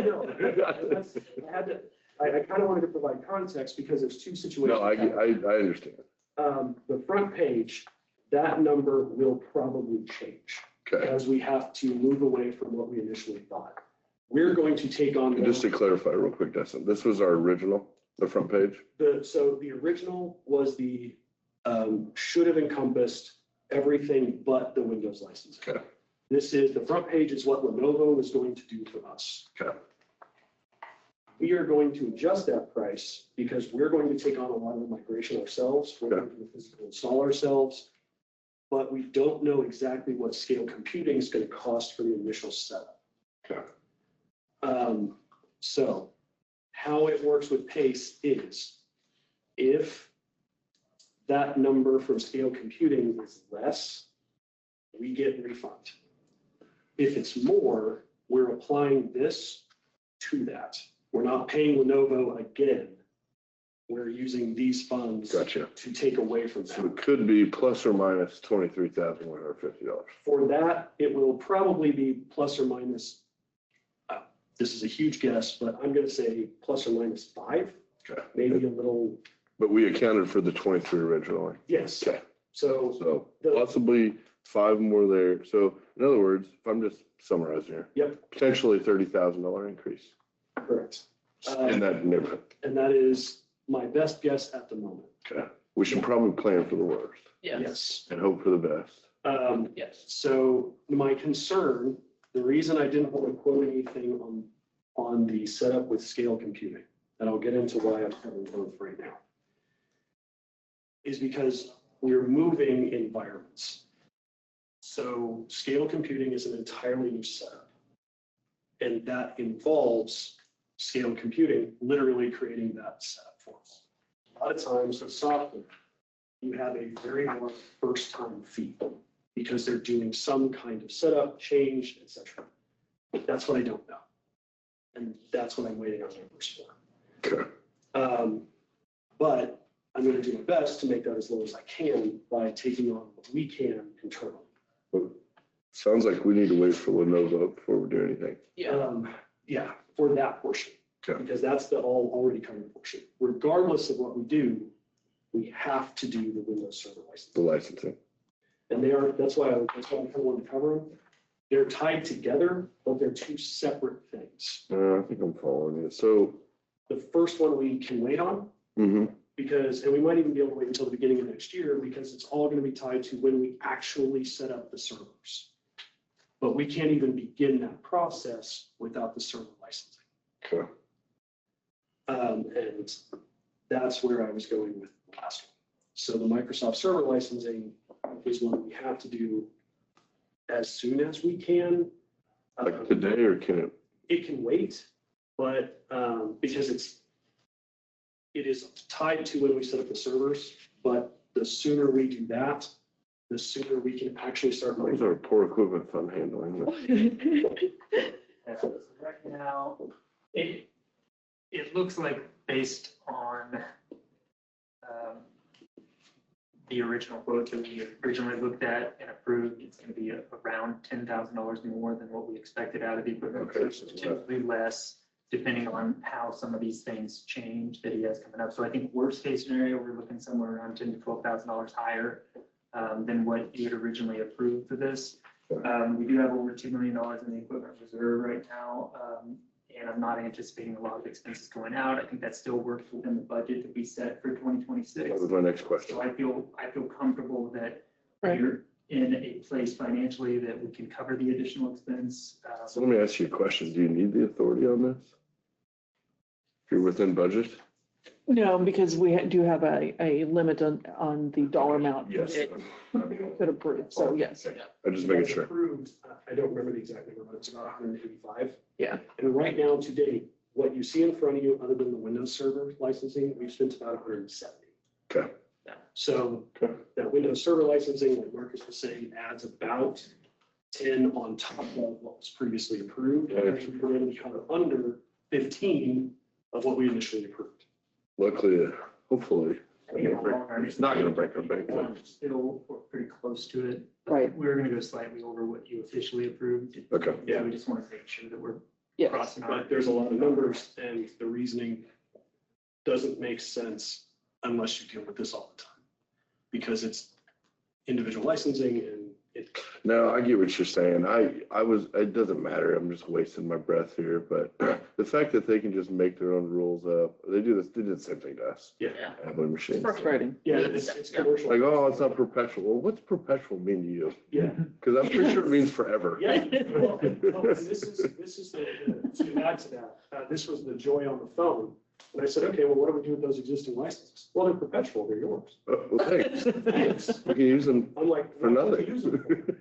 I kind of wanted to provide context because there's 2 situations. No, I understand. The front page, that number will probably change Okay, as we have to move away from what we initially thought. We're going to take on. and just to clarify real quick, Dustin, this was our original, the front page? So the original was the, should have encompassed everything but the Windows license. Okay. The front page is what Lenovo is going to do for us. Okay. We are going to adjust that price because we're going to take on a lot of the migration ourselves. We're going to do the physical install ourselves, but we don't know exactly what scale computing is going to cost for the initial setup. Okay. So how it works with PACE is if that number from scale computing is less, we get refund. If it's more, we're applying this to that. We're not paying Lenovo again. We're using these funds Gotcha. to take away from So that. it could be plus or minus $23,150. For that, it will probably be plus or minus, this is a huge guess, but I'm going to say plus or minus 5, Okay. maybe a little, But we accounted for the 23 originally. yes. Okay. So, So The- possibly 5 more there. So in other words, if I'm just summarizing here. Yep. Potentially $30,000 increase correct. in that neighborhood. And that is my best guess at the moment. Okay. We should probably plan for the worst Yes. and hope for the best. Yes. So my concern, the reason I didn't want to quote anything on the setup with scale computing, and I'll get into why I'm covering both right now, is because we're moving environments. So scale computing is an entirely new setup. And that involves scale computing, literally creating that setup performs. A lot of times with software, you have a very large first-time fee because they're doing some kind of setup, change, etc. That's what I don't know. And that's what I'm waiting on numbers for. Okay. But I'm going to do my best to make that as low as I can by taking on what we can internally. Sounds like we need to wait for Lenovo before we do anything. Yeah, for that portion. Okay. Because that's the already covered portion. Regardless of what we do, we have to do the Windows Server license. The licensing. And that's why I kind of wanted to cover them. They're tied together, but they're two separate things. I think I'm following you. So, The first one we can wait on mhm. and we might even be able to wait until the beginning of next year because it's all going to be tied to when we actually set up the servers. But we can't even begin that process without the server licensing. Okay. And that's where I was going with the last one. So the Microsoft server licensing is one we have to do as soon as we can. Like today, or can it? It can wait, but because it is tied to when we set up the servers, but the sooner we do that, the sooner we can actually start. Those are poor equipment fund handling. But Right now, it looks like based on the original quote that we originally looked at and approved, it's going to be around $10,000 more than what we expected out of the equipment. Okay, So typically less, depending on how some of these things change that he has coming up. So I think worst case scenario, we're looking somewhere around $10,000 to $12,000 higher than what you had originally approved for this. We do have over $2 million in the equipment reserve right now. And I'm not anticipating a lot of expenses going out. I think that still works within the budget that we set for 2026. that was my next question. So I feel comfortable that Right. we're in a place financially that we can cover the additional expense. So let me ask you a question. Do you need the authority on this? If you're within budget? No, because we do have a limit on the dollar amount. Yes. It could approve, so yes. I'm just making As sure. approved, I don't remember the exact number, but it's about 185. Yeah. And right now, to date, what you see in front of you, other than the Windows Server licensing, we've spent about 170. Okay. So that Windows Server licensing, like Marcus was saying, adds about 10 on top of what was previously approved. And actually we're going to be kind of under 15 of what we initially approved. Luckily, hopefully, It's not going to break our bank. Still, we're pretty close to it. Right. We're going to go slightly over what you officially approved. Okay. Yeah. We just want to make sure that we're Yes. crossing our. But there's a lot of numbers and the reasoning doesn't make sense unless you deal with this all the time. Because it's individual licensing and it. No, I get what you're saying. It doesn't matter. I'm just wasting my breath here. But the fact that they can just make their own rules up, they did the same thing to us. Yeah. Appling machines. Frustrating. Yeah, it's commercial. Like, oh, it's not perpetual. Well, what's perpetual mean to you? Yeah. Because I'm pretty sure it means forever. Yeah. Well, this is to add to that, this was the joy on the phone. And I said, okay, well, what do we do with those existing licenses? Well, they're perpetual, they're yours. Well, thanks. Thanks. We can use them I'm like, for what do nothing. we use them for?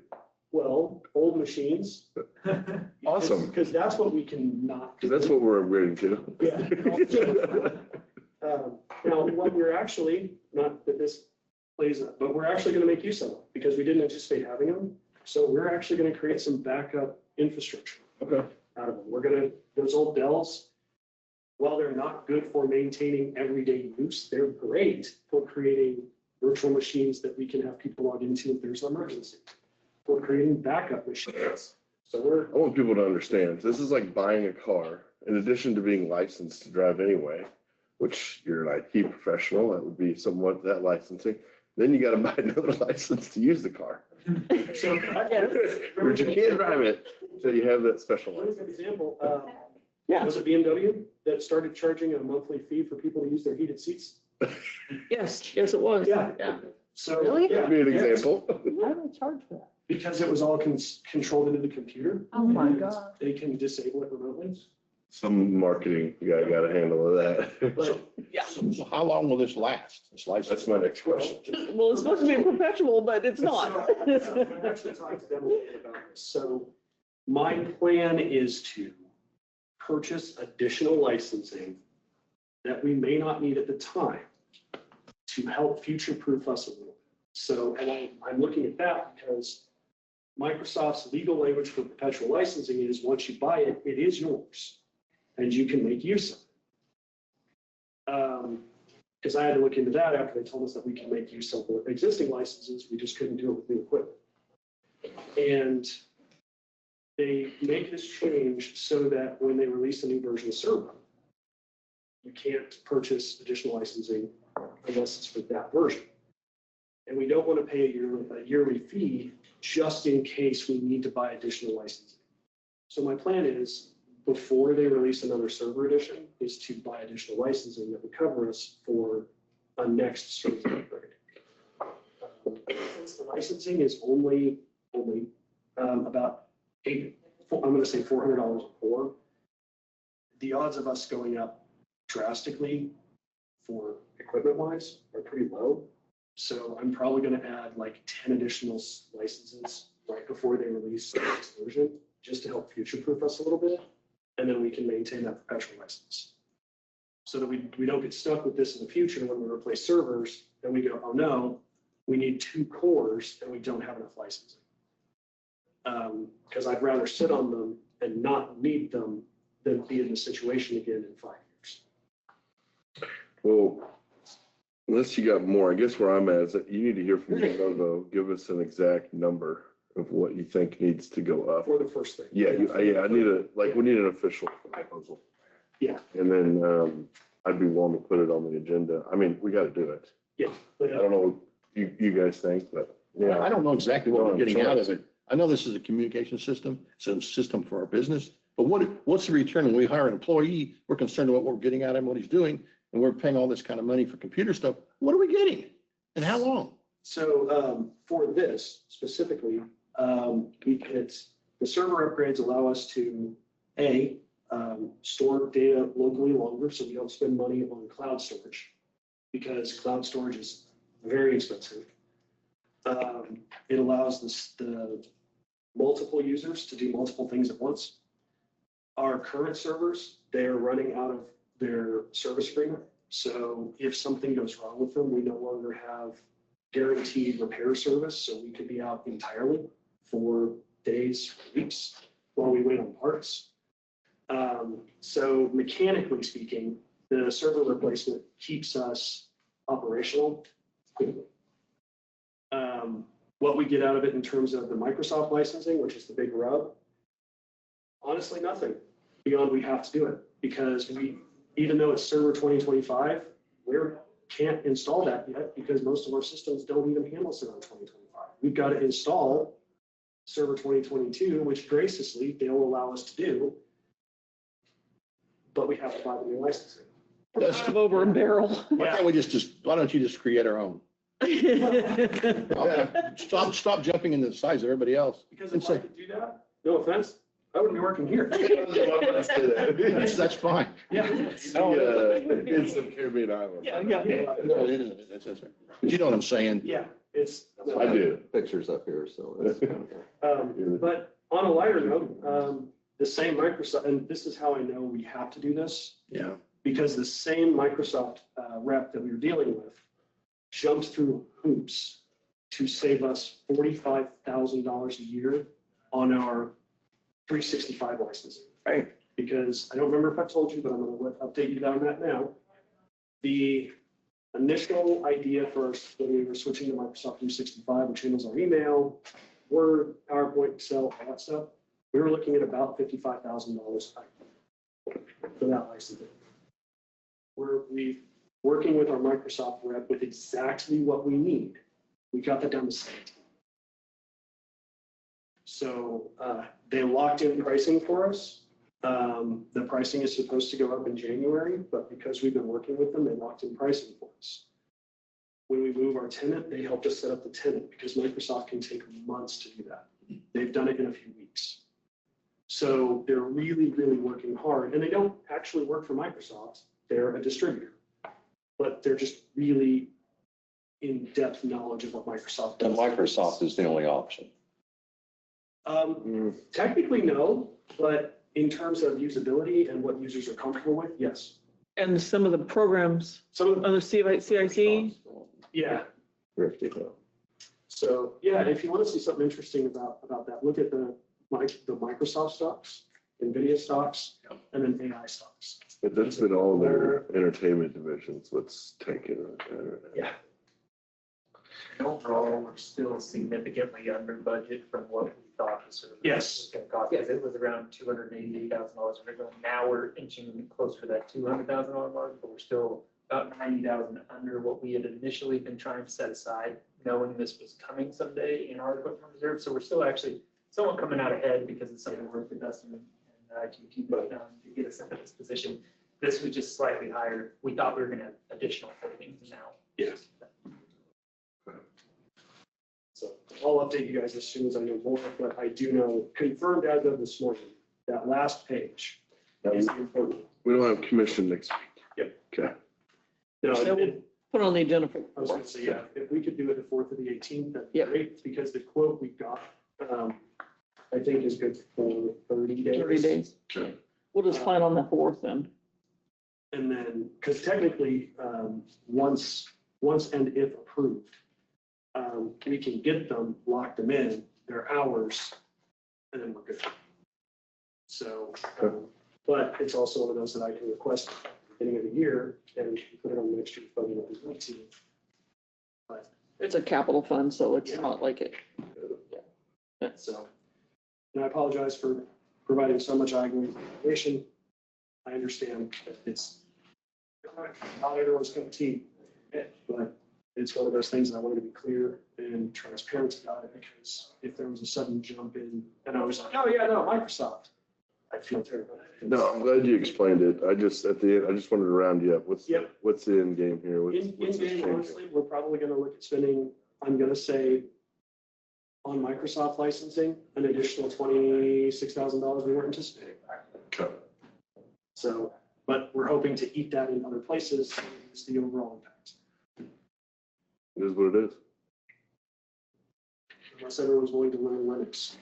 Well, old machines. Awesome. Because that's what we can not do. That's what we're upgrading to. Yeah. Now, what we're actually, not that this plays, but we're actually going to make use of them because we didn't anticipate having them. So we're actually going to create some backup infrastructure Okay. out of them. We're going to, those old Dells, while they're not good for maintaining everyday use, they're great for creating virtual machines that we can have people log into if there's an emergency. For creating backup machines. So I want people to understand, this is like buying a car, in addition to being licensed to drive anyway, which you're an IT professional, that would be somewhat that licensing. Then you got to buy another license to use the car. So, But you can't drive it until you have that special One license. example, Yeah. was it BMW that started charging a monthly fee for people to use their heated seats? Yes, yes, it was. Yeah. So. Really? yeah, That'd be an example. Why do they charge for that? Because it was all controlled into the computer. Oh my and God. They can disable it remotely. Some marketing guy got a handle of that. But So how long will this last? This license? That's my next question. Well, it's supposed to be perpetual, but it's not. So, I actually talked to them a little bit about this. So my plan is to purchase additional licensing that we may not need at the time to help future-proof us a little bit. So, and I'm looking at that because Microsoft's legal language for perpetual licensing is once you buy it, it is yours and you can make use of it. Because I had to look into that after they told us that we can make use of the existing licenses, we just couldn't do it with new equipment. And they make this change so that when they release a new version of server, you can't purchase additional licensing unless it's for that version. And we don't want to pay a yearly fee just in case we need to buy additional licensing. So my plan is, before they release another server edition, is to buy additional licensing that would cover us for a next server upgrade. Since the licensing is only about I'm going to say $400 a core, the odds of us going up drastically for equipment wise are pretty low. So I'm probably going to add like 10 additional licenses right before they release the next version, just to help future-proof us a little bit. And then we can maintain that perpetual license. So that we don't get stuck with this in the future when we replace servers and we go, oh no, we need 2 cores and we don't have enough licensing. Because I'd rather sit on them and not need them than be in the situation again in 5 years. Well, unless you got more, I guess where I'm at is that you need to hear from Lenovo, give us an exact number of what you think needs to go up. For the first thing. Yeah, I need we need an official proposal. Yeah. And then I'd be willing to put it on the agenda. I mean, we got to do it. Yeah. I don't know what you guys think, but yeah. I don't know exactly what we're getting out of it. I know this is a communication system, it's a system for our business, but what's the return? When we hire an employee, we're concerned about what we're getting out of him, what he's doing, and we're paying all this kind of money for computer stuff. What are we getting? And how long? So for this specifically, the server upgrades allow us to, store data locally longer, so we don't spend money on cloud storage, because cloud storage is very expensive. It allows the multiple users to do multiple things at once. Our current servers, they're running out of their service agreement. So if something goes wrong with them, we no longer have guaranteed repair service. So we could be out entirely for days, weeks while we wait on parts. So mechanically speaking, the server replacement keeps us operational quickly. What we get out of it in terms of the Microsoft licensing, which is the big rub, honestly, nothing beyond we have to do it, because even though it's server 2025, we can't install that yet because most of our systems don't even handle server 2025. We've got to install server 2022, which graciously they'll allow us to do, but we have to buy the new licensing. Kind of over a barrel. Why can't we why don't you just create our own? Stop jumping into the size of everybody else. Because if I could do that, no offense, I wouldn't be working here. That's fine. Yeah. It's the Caribbean island. Yeah. No, it isn't. That's right. But you know what I'm saying? Yeah, it's. I do. Pictures up here, so it's kind of. But on a lighter note, the same Microsoft, and this is how I know we have to do this, Yeah. because the same Microsoft rep that we were dealing with jumped through hoops to save us $45,000 a year on our 365 licensing. Right. Because I don't remember if I told you, but I'm going to update you on that now. The initial idea first, when we were switching to Microsoft 365, which handles our email, Word, PowerPoint, Excel, all that stuff, we were looking at about $55,000 for that licensing. We're working with our Microsoft rep with exactly what we need. We got that down to 17. So they locked in pricing for us. The pricing is supposed to go up in January, but because we've been working with them, they locked in pricing for us. When we move our tenant, they helped us set up the tenant, because Microsoft can take months to do that. They've done it in a few weeks. So they're really, really working hard, and they don't actually work for Microsoft. They're a distributor, but they're just really in-depth knowledge of what Microsoft does. And Microsoft is the only option. Technically, no, but in terms of usability and what users are comfortable with, yes. And some of the programs, Some of the, other CIC, yeah, Thrifty, though. so, yeah, if you want to see something interesting about that, look at the Microsoft stocks, NVIDIA stocks, and then AI stocks. But that's been all their entertainment divisions, what's taking it. Yeah. Overall, we're still significantly under budget from what we thought the service Yes. was gonna cost, because it was around $288,000 originally. Now we're inching closer to that $200,000 mark, but we're still about 90,000 under what we had initially been trying to set aside, knowing this was coming someday in our equipment reserve. So we're still actually somewhat coming out ahead because of some of the work that Dustin and ITT put done to get us into this position. This was just slightly higher. We thought we were gonna have additional savings now. Yes. So I'll update you guys as soon as I know more, but I do know, confirmed as of this morning, that last page is the important. We don't have commission next week. Yep. Okay. No, Yeah, we'll put on the agenda for. I was gonna say, yeah, if we could do it the 4th or the 18th, that'd be Yep. great, because the quote we got, I think is good for 30 days. 30 days. Okay. We'll just plan on the 4th then. And then, because technically, once and if approved, we can get them, lock them in, their hours, and then we're good. So, but it's also one of those that I can request at the beginning of the year and put it on next year's budget if we want to. But, It's a capital fund, so it's not like it. so, and I apologize for providing so much arguing information. I understand that it's not everyone's cup of tea, but it's one of those things that I wanted to be clear and transparent about it, because if there was a sudden jump in and I was like, oh yeah, no, Microsoft, I'd feel terrible. No, I'm glad you explained it. I just, at the end, I just wanted to round you up. Yep. What's the end game here? What's In this game, change? honestly, we're probably gonna look at spending, I'm gonna say, on Microsoft licensing, an additional $26,000 we weren't anticipating. Okay. So, but we're hoping to eat that in other places, so it's the overall impact. It is what it is. Unless everyone's willing to learn Linux.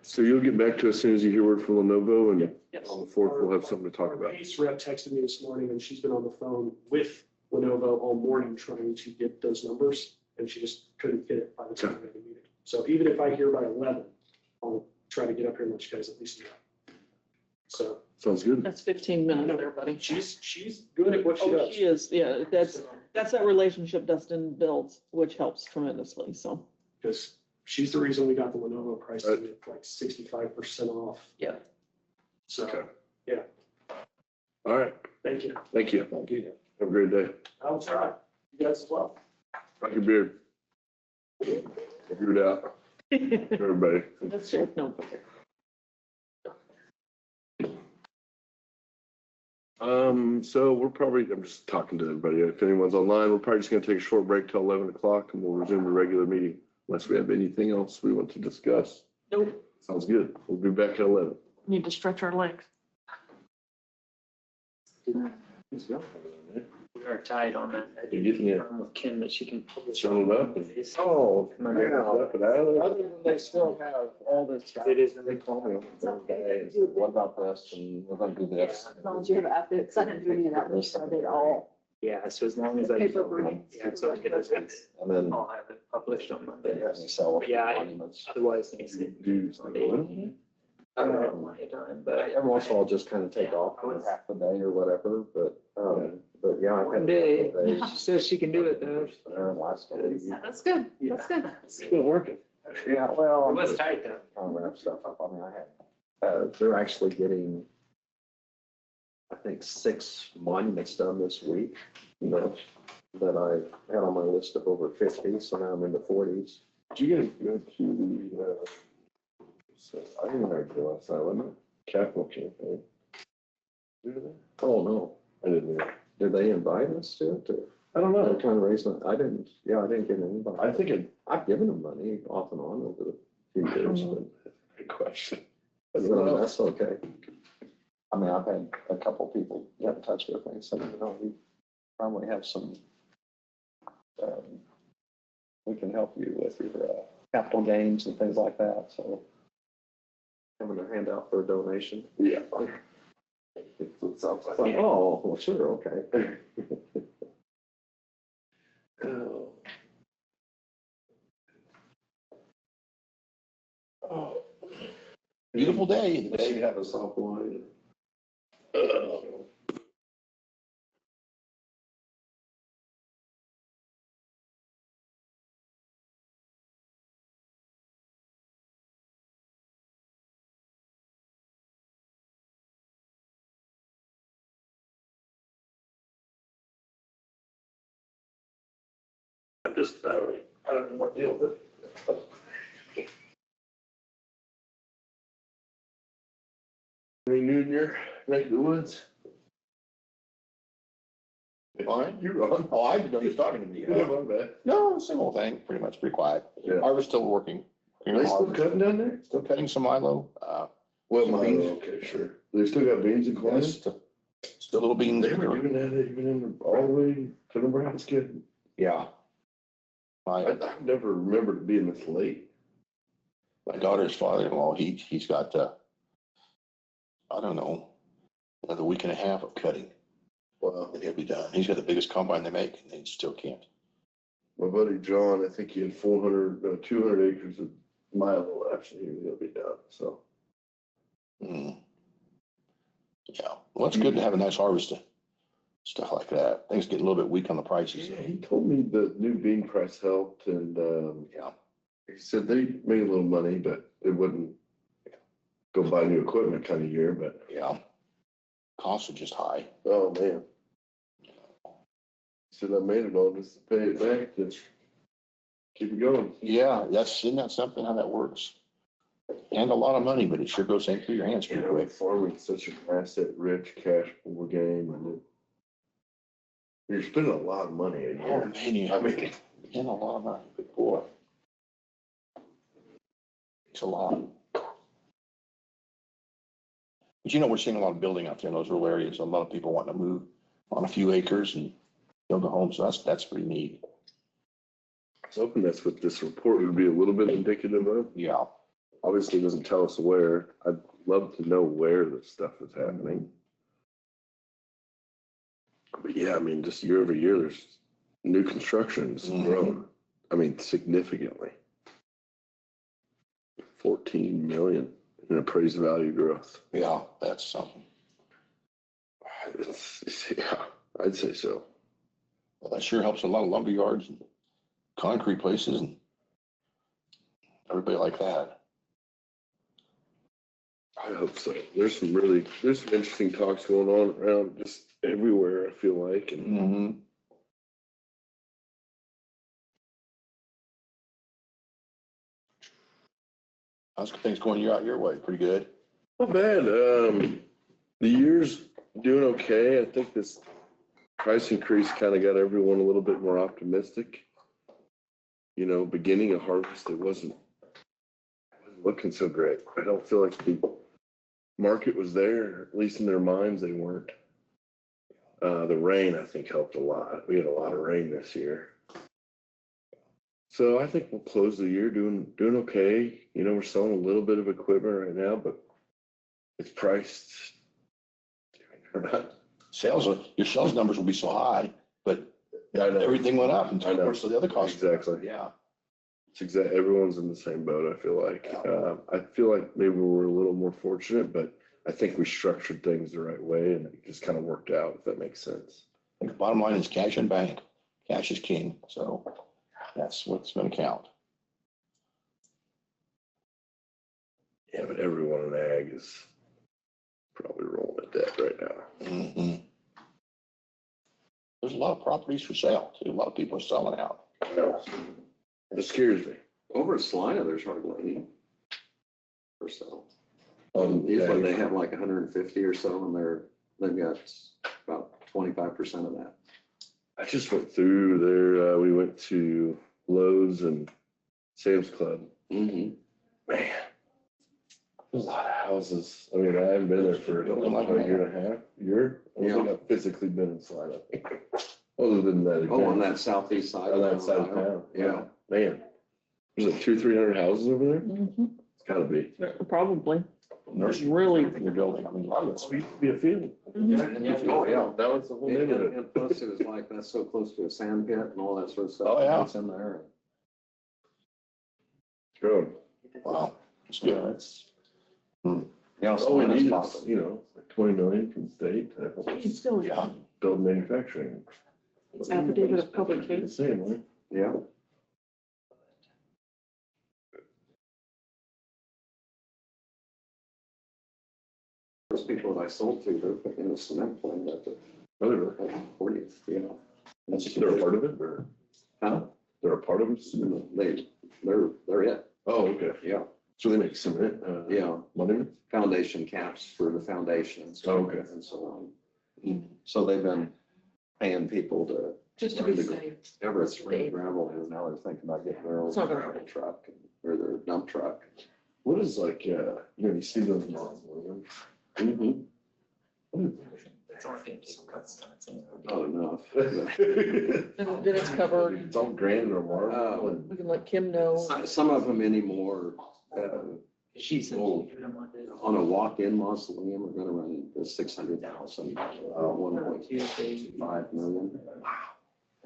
So you'll get back to us as soon as you hear word from Lenovo, and Yes. on the 4th, we'll have something to talk Our about. base rep texted me this morning, and she's been on the phone with Lenovo all morning trying to get those numbers, and she just couldn't get it by the time we had the meeting. So even if I hear by 11, I'll try to get up here and let you guys at least know. So Sounds good. That's 15 minutes there, buddy. she's good at what she Oh, does. she is, yeah, that's that relationship Dustin builds, which helps tremendously, so. Because she's the reason we got the Lenovo price at like 65% off. Yeah. So, Okay. yeah, All right. thank you. Thank you. Thank you. Have a great day. I'll try. You guys as well. Rock your beard. Figure it out. Everybody. That's it, no. So we're probably, I'm just talking to everybody. If anyone's online, we're probably just gonna take a short break till 11 o'clock, and we'll resume the regular meeting unless we have anything else we want to discuss. Nope, Sounds good. We'll be back at 11. need to stretch our legs. We are tied on that. I You getting it? confirm with Kim that she can publish. Showing it up? Oh, Monday. yeah. Other than they still have all this stuff. It is. They call me on Thursday, and say, what about this, and we're gonna do this. As long as you have after, because I didn't do any of that, so I did all. Yeah, so as long as I. Paper burning. Yeah, so I get it, And then I'll have it published on Monday. they sell Yeah, I- monuments. Otherwise, it's. I don't have plenty of time, but. Every once in a while, just kind of take off for half a day or whatever, but yeah. I've had One day, a couple days. she says she can do it though. Last day. That's good, that's good. Still working. Yeah, well. It was tight though. Trying to wrap stuff up. I mean, I had, they're actually getting, I think, 6 monuments done this week, that I had on my list of over 50, so now I'm in the 40s. Did you guys go to the, I didn't know you last night, wasn't it? Capital campaign. Did they? Oh, no. I didn't know. Did they invite us to it? Or I don't they're know. trying to raise money? I didn't get an invite. I think it, I've given them money off and on over the few years, but good question. that's okay. I mean, I've had a couple people get in touch with me, saying, we probably have some, we can help you with your capital gains and things like that, so. I'm gonna hand out for a donation. Yeah. It's like, oh, well, sure, okay. Oh. Oh. Beautiful day. The They day. have a soft line. I don't know what deal with it. Any new in your neck of the woods? Fine, you're on. Oh, I didn't know you were talking to me. Yeah, my bad. No, same old thing, pretty much, pretty quiet. Yeah. Harvest still working. Are they still cutting down there? Still cutting some Milo. Well, Some my, beans. okay, sure. They still got beans and corn? Still a little beans. They were doing that even in all the way to Nebraska. Yeah. I've never remembered it being this late. My daughter's father-in-law, he's got, I don't know, another week and a half of cutting. Wow. And he'll be done. He's got the biggest combine they make and they still can't. My buddy John, I think he had 200 acres of Milo left, and he was gonna be done, so. Mm. Yeah, well, it's good to have a nice harvest of stuff like that. Things get a little bit weak on the prices. Yeah, he told me the new bean price helped, and, Yeah. he said they made a little money, but it wouldn't go buy new equipment kind of year, but, Yeah. Costs are just high. oh, man. He said I made it all just to pay it back, just keep it going. Yeah, isn't that something, how that works? And a lot of money, but it sure goes in through your hands You pretty know, quick. farming's such an asset-rich, cash-poor game, and you're spending a lot of money a Oh, year. man, you I mean, and a lot of money, good boy. It's a lot. But you know, we're seeing a lot of building out there in those rural areas. A lot of people wanting to move on a few acres and build a home. So that's pretty neat. I was hoping that's what this report would be a little bit indicative of. Yeah. Obviously, it doesn't tell us where. I'd love to know where this stuff is happening. But yeah, I mean, just year over year, there's new constructions grown. I mean, significantly. 14 million in appraised value growth. Yeah, that's something. Yeah, I'd say so. Well, that sure helps a lot of lumber yards and concrete places and everybody like that. I hope so. There's some interesting talks going on around just everywhere, I feel like. And Mm-hmm. How's things going out your way? Pretty good. not bad. The year's doing okay. I think this price increase kind of got everyone a little bit more optimistic. You know, beginning of harvest, it wasn't looking so great. I don't feel like the market was there, at least in their minds, they weren't. The rain, I think, helped a lot. We had a lot of rain this year. So I think we'll close the year doing okay. You know, we're selling a little bit of equipment right now, but it's priced. Your sales numbers will be so high, but everything went up and I know. so the other costs. Exactly. Yeah. It's everyone's in the same boat, I feel like. I feel like maybe we're a little more fortunate, but I think we structured things the right way and it just kind of worked out, if that makes sense. I think the bottom line is cash in bank. Cash is king. So that's what's going to count. Yeah, but everyone in ag is probably rolling in debt right now. Mm-hmm. There's a lot of properties for sale too. A lot of people are selling out. It scares me. Over at Salina, there's hardly any for sale. Yeah. Usually they have like 150 or so, and they've got about 25% of that. I just went through there. We went to Lowe's and Sam's Club. Mm-hmm. Man, there's a lot of houses. I mean, I haven't been there for like a year and a half. I don't think I've physically been in Salina. Other than that. Oh, on that southeast side. On that side of town. Yeah. Man, there's like 200-300 houses over there. Mhm. Gotta be. Probably. Nursery Really? in your building. I mean, a lot of it's Used to be a field. Mhm. Oh, yeah. That was the whole And neighborhood. and plus it was like, that's so close to a sand pit and all that sort of stuff. Oh, yeah. It's in there. Good. Wow. It's Yeah, good. it's. Yeah, All we so need that's is, you know, like 20 million from state to help us Still, yeah. build manufacturing. It's affidavit of public The case. same, right? Yeah. Those people that I sold to, they're putting in a cement plant at the Whatever. 40th, you know. They're a part of it or Huh? they're a part of it? They're it, Oh, okay. yeah, So they make cement, yeah, money? foundation caps for the foundations. Oh, okay. And so on. So they've been paying people to. Just to be learn safe. Ever spring gravel, and now they're thinking about getting their own It's not gonna gravel truck or their dump truck. What is like, you see those models? Mm-hmm. It's only 50 cuts. Not enough. Then it's covered. It's all granite or marble and. We can let Kim know. Some of them anymore, She's Oh. on a walk-in mausoleum, are gonna run the 600,000, 1.5 million.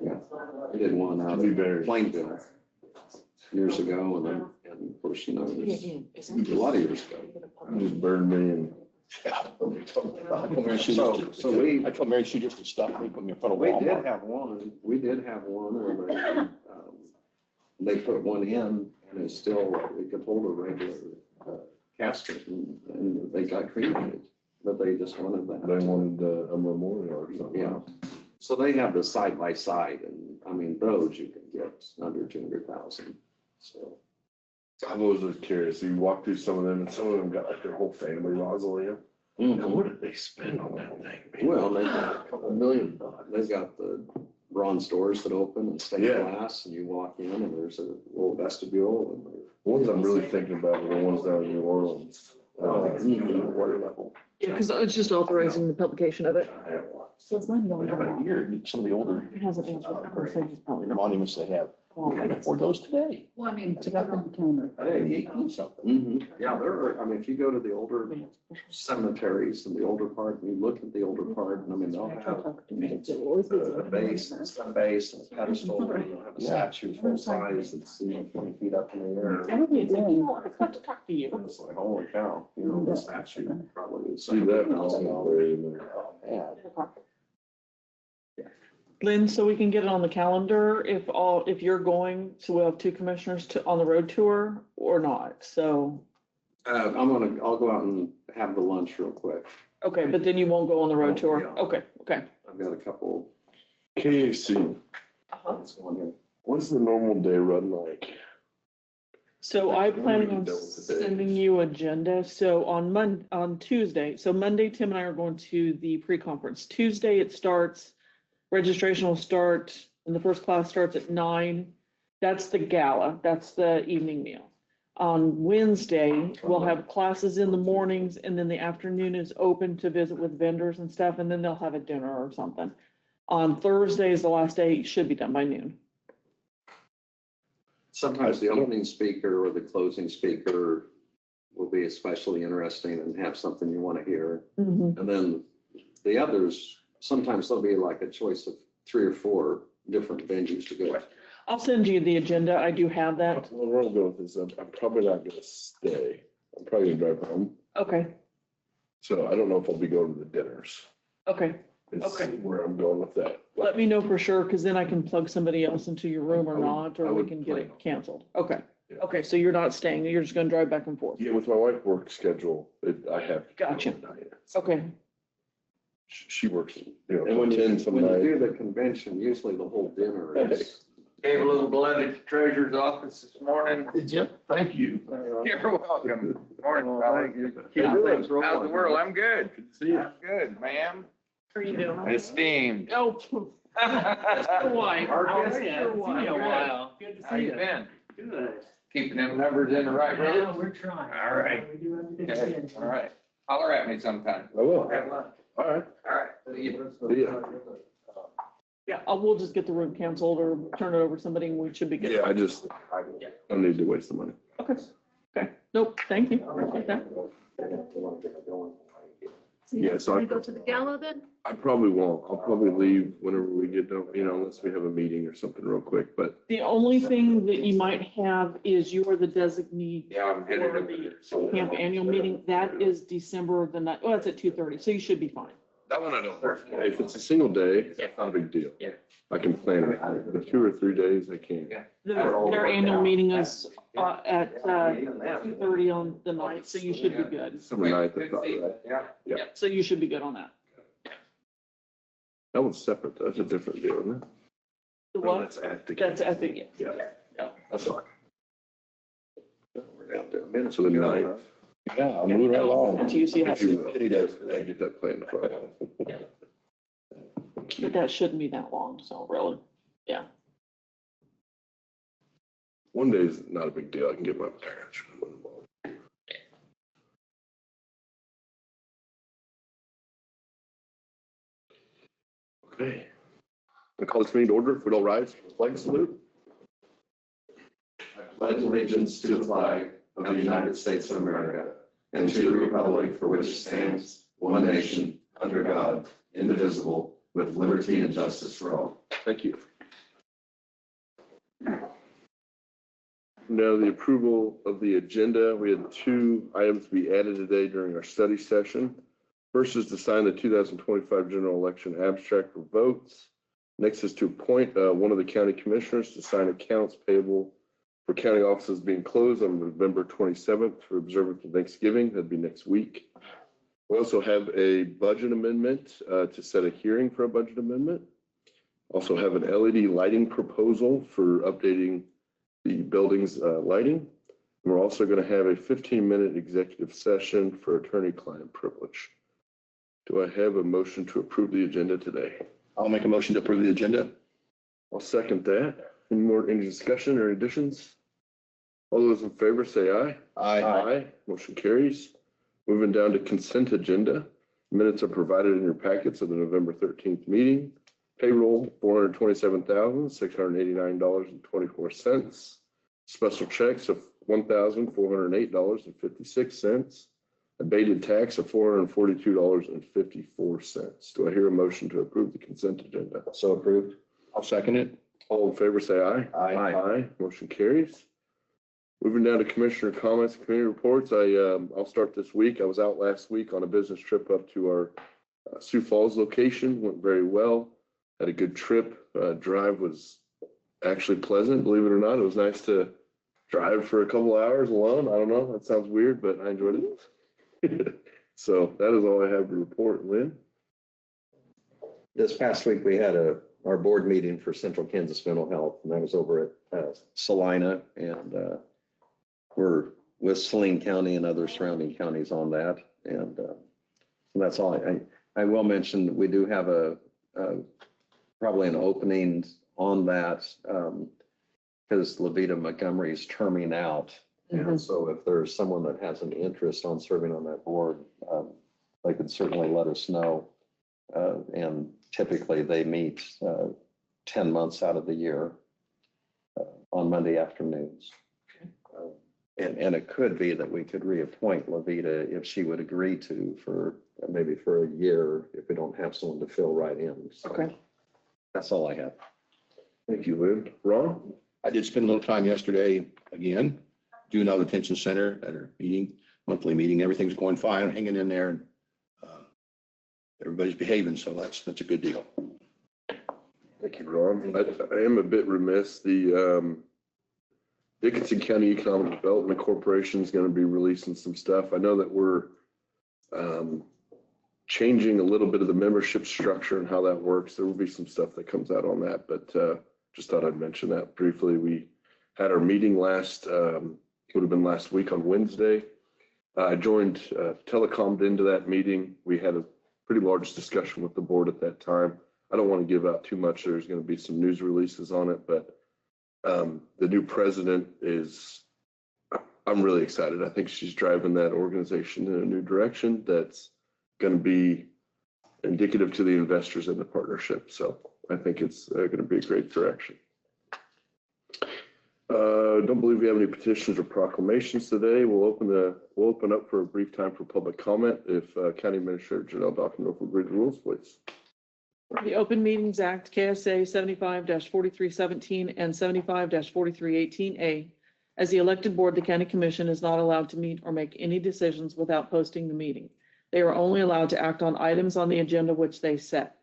Yeah, I did one out To be of buried. Plainville years ago, and then, and of course, you know, it's a lot of years ago. Just burned me and. Yeah. I told Mary Sue So- just to- so we- I told Mary Sue just to stop me, put me in front of We did Walmart. have one, where they put one in, and it's still, it could hold a regular casket, and they got cremated, but they just wanted that. They wanted a memorial or something. Yeah, so they have the side by side, and I mean, those you can get under 200,000, so. I've always was curious. You walk through some of them and some of them got like their whole family mausoleum. Now, what did they spend on that thing? man? Well, they've got A couple million. they've got the bronze doors that open and stained Yeah. glass, and you walk in, and there's a little vestibule, and The ones I'm really thinking about are the ones down in New Orleans. Water level. Yeah, because it's just authorizing the publication of it. I have one. So it's money What going about on. here? Some of the older It hasn't answered. I'm gonna say he's probably not. monuments they have. Oh, I can afford those today. Well, I mean, to get them counter. Hey, 18 something. yeah, there are, I mean, if you go to the older cemeteries and the older part, and you look at the older part, and I mean, they'll have a base, a base, and a pedestal, and you'll have a statue full size that's 20 feet up in the air. What are they doing? I've got to talk to you. It's like, holy cow, you know, the statue probably is. See that? $100,000. Yeah. Lynn, so we can get it on the calendar if you're going, so we'll have two commissioners on the road tour or not, so. I'll go out and have the lunch real quick. Okay, but then you won't go on the road Oh, tour? yeah. Okay, okay. I've got a couple. KAC, Let's go in here. what's the normal day run like? So I'm planning on What are we doing today? sending you agenda. So on Tuesday, so Monday, Tim and I are going to the pre-conference. Tuesday, it starts, registration will start, and the first class starts at 9. That's the gala. That's the evening meal. On Wednesday, we'll have classes in the mornings, and then the afternoon is open to visit with vendors and stuff, and then they'll have a dinner or something. On Thursday is the last day, it should be done by noon. Sometimes the opening speaker or the closing speaker will be especially interesting and have something you want to hear. Mhm. And then the others, sometimes there'll be like a choice of 3 or 4 different venues to go. I'll send you the agenda. I do have that. Well, where I'm going with this, I'm probably not gonna stay. I'm probably gonna drive home. Okay, So I don't know if I'll be going to the dinners. okay. Is Okay. where I'm going with that. Let me know for sure, because then I can plug somebody else into your room or I would- not, I or we would can get plan it on- canceled. Okay. Yeah. Okay, so you're not staying. You're just gonna drive back and forth. Yeah, with my wife work schedule, I have. to go Gotcha. at night. Okay. She works, And till when 10 some when you nights. do the convention, usually the whole dinner is. Gave a little blood at the treasurer's office this morning. Did you? Thank you. You're welcome. Morning, fellas. Yeah, How's thanks, the world? I'm good. Good to see you. I'm good, ma'am. How are you doing? Esteemed. Oh. Your wife. Marcus? Your wife. Good. How you been? Good. Keeping them numbers in the right road? We're trying. All right. We do everything Okay, we can. all right. Holler at me sometime. I will. Have lunch. All right. All right. See you. See ya. Yeah, we'll just get the room canceled or turn it over to somebody and we should be good. Yeah, I need to waste the money. Okay. Okay, nope, thank you. Appreciate that. Yeah, so Can we go to the gala then? I probably won't. I'll probably leave whenever we get done, unless we have a meeting or something real quick, but. The only thing that you might have is you are the designee Yeah, I'm headed for over the there. camp annual meeting. That is December the night, oh, it's at 2:30, so you should be fine. That one I don't work. If it's a single day, it's not a big deal. Yeah. I can plan it. The 2 or 3 days, I can't. Their annual meeting is at 2:30 on the night, so you should be good. December 9th, I thought, right? Yeah. So you should be good on that. That one's separate. That's a different deal, isn't it? The No, what? That's at the. That's at the, Yeah, yeah. that's fine. We're down to minutes. So the 9th. Yeah, I'm moving right along. It's usually If you will, City does. I get that planned for. But that shouldn't be that long, so really, yeah. One day is not a big deal. I can get my parents. Okay. I call this meeting to order. If we don't rise, flag salute. I pledge allegiance to the flag of the United States of America and to the republic for which it stands, one nation, under God, indivisible, with liberty and justice for all. Thank you. Now, the approval of the agenda. We had 2 items to be added today during our study session. First is to sign the 2025 general election abstract for votes. Next is to appoint one of the county commissioners to sign accounts payable for county offices being closed on November 27th for observance of Thanksgiving. That'd be next week. We also have a budget amendment to set a hearing for a budget amendment. Also have an LED lighting proposal for updating the building's lighting. And we're also going to have a 15-minute executive session for attorney-client privilege. Do I have a motion to approve the agenda today? I'll make a motion to approve the agenda. I'll second that. Any discussion or additions? All those in favor say aye. Aye. Motion carries. Moving down to consent agenda. Minutes are provided in your packets of the November 13th meeting. Payroll, $427,689.24. Special checks of $1,408.56. Abated tax of $442.54. Do I hear a motion to approve the consent agenda? So approved. I'll second it. All in favor, say aye. Aye. Motion carries. Moving down to commissioner comments and committee reports. I'll start this week. I was out last week on a business trip up to our Sioux Falls location. Went very well. Had a good trip. Drive was actually pleasant, believe it or not. It was nice to drive for a couple hours alone. I don't know. That sounds weird, but I enjoyed it. So that is all I have to report. Lynn? This past week, we had our board meeting for Central Kansas Mental Health, and I was over at Salina, and we're with Saline County and other surrounding counties on that. And that's all. I will mention, we do have probably an opening on that because Levita Montgomery is terming out. And so if there's someone that has an interest on serving on that board, they could certainly let us know. And typically they meet 10 months out of the year on Monday afternoons. And it could be that we could reappoint Levita if she would agree to for maybe for a year if we don't have someone to fill right in. So Okay. that's all I have. Thank you, Lynn. Ron? I did spend a little time yesterday, again, Juvenile Detention Center at our meeting, monthly meeting. Everything's going fine, I'm hanging in there, and everybody's behaving, so that's a good deal. Thank you, Ron. I am a bit remiss. The Dickinson County Economic Development Corporation is going to be releasing some stuff. I know that we're changing a little bit of the membership structure and how that works. There will be some stuff that comes out on that, but just thought I'd mention that briefly. We had our meeting would have been last week on Wednesday. I joined, telecommed into that meeting. We had a pretty large discussion with the board at that time. I don't want to give out too much. There's going to be some news releases on it, but the new president I'm really excited. I think she's driving that organization in a new direction that's going to be indicative to the investors in the partnership. So I think it's going to be a great direction. Don't believe we have any petitions or proclamations today. We'll open up for a brief time for public comment. If County Administrator Janelle Dockendorf will read the rules, please. The Open Meetings Act, KSA 75-4317 and 75-4318A. As the elected board, the county commission is not allowed to meet or make any decisions without posting the meeting. They are only allowed to act on items on the agenda which they set.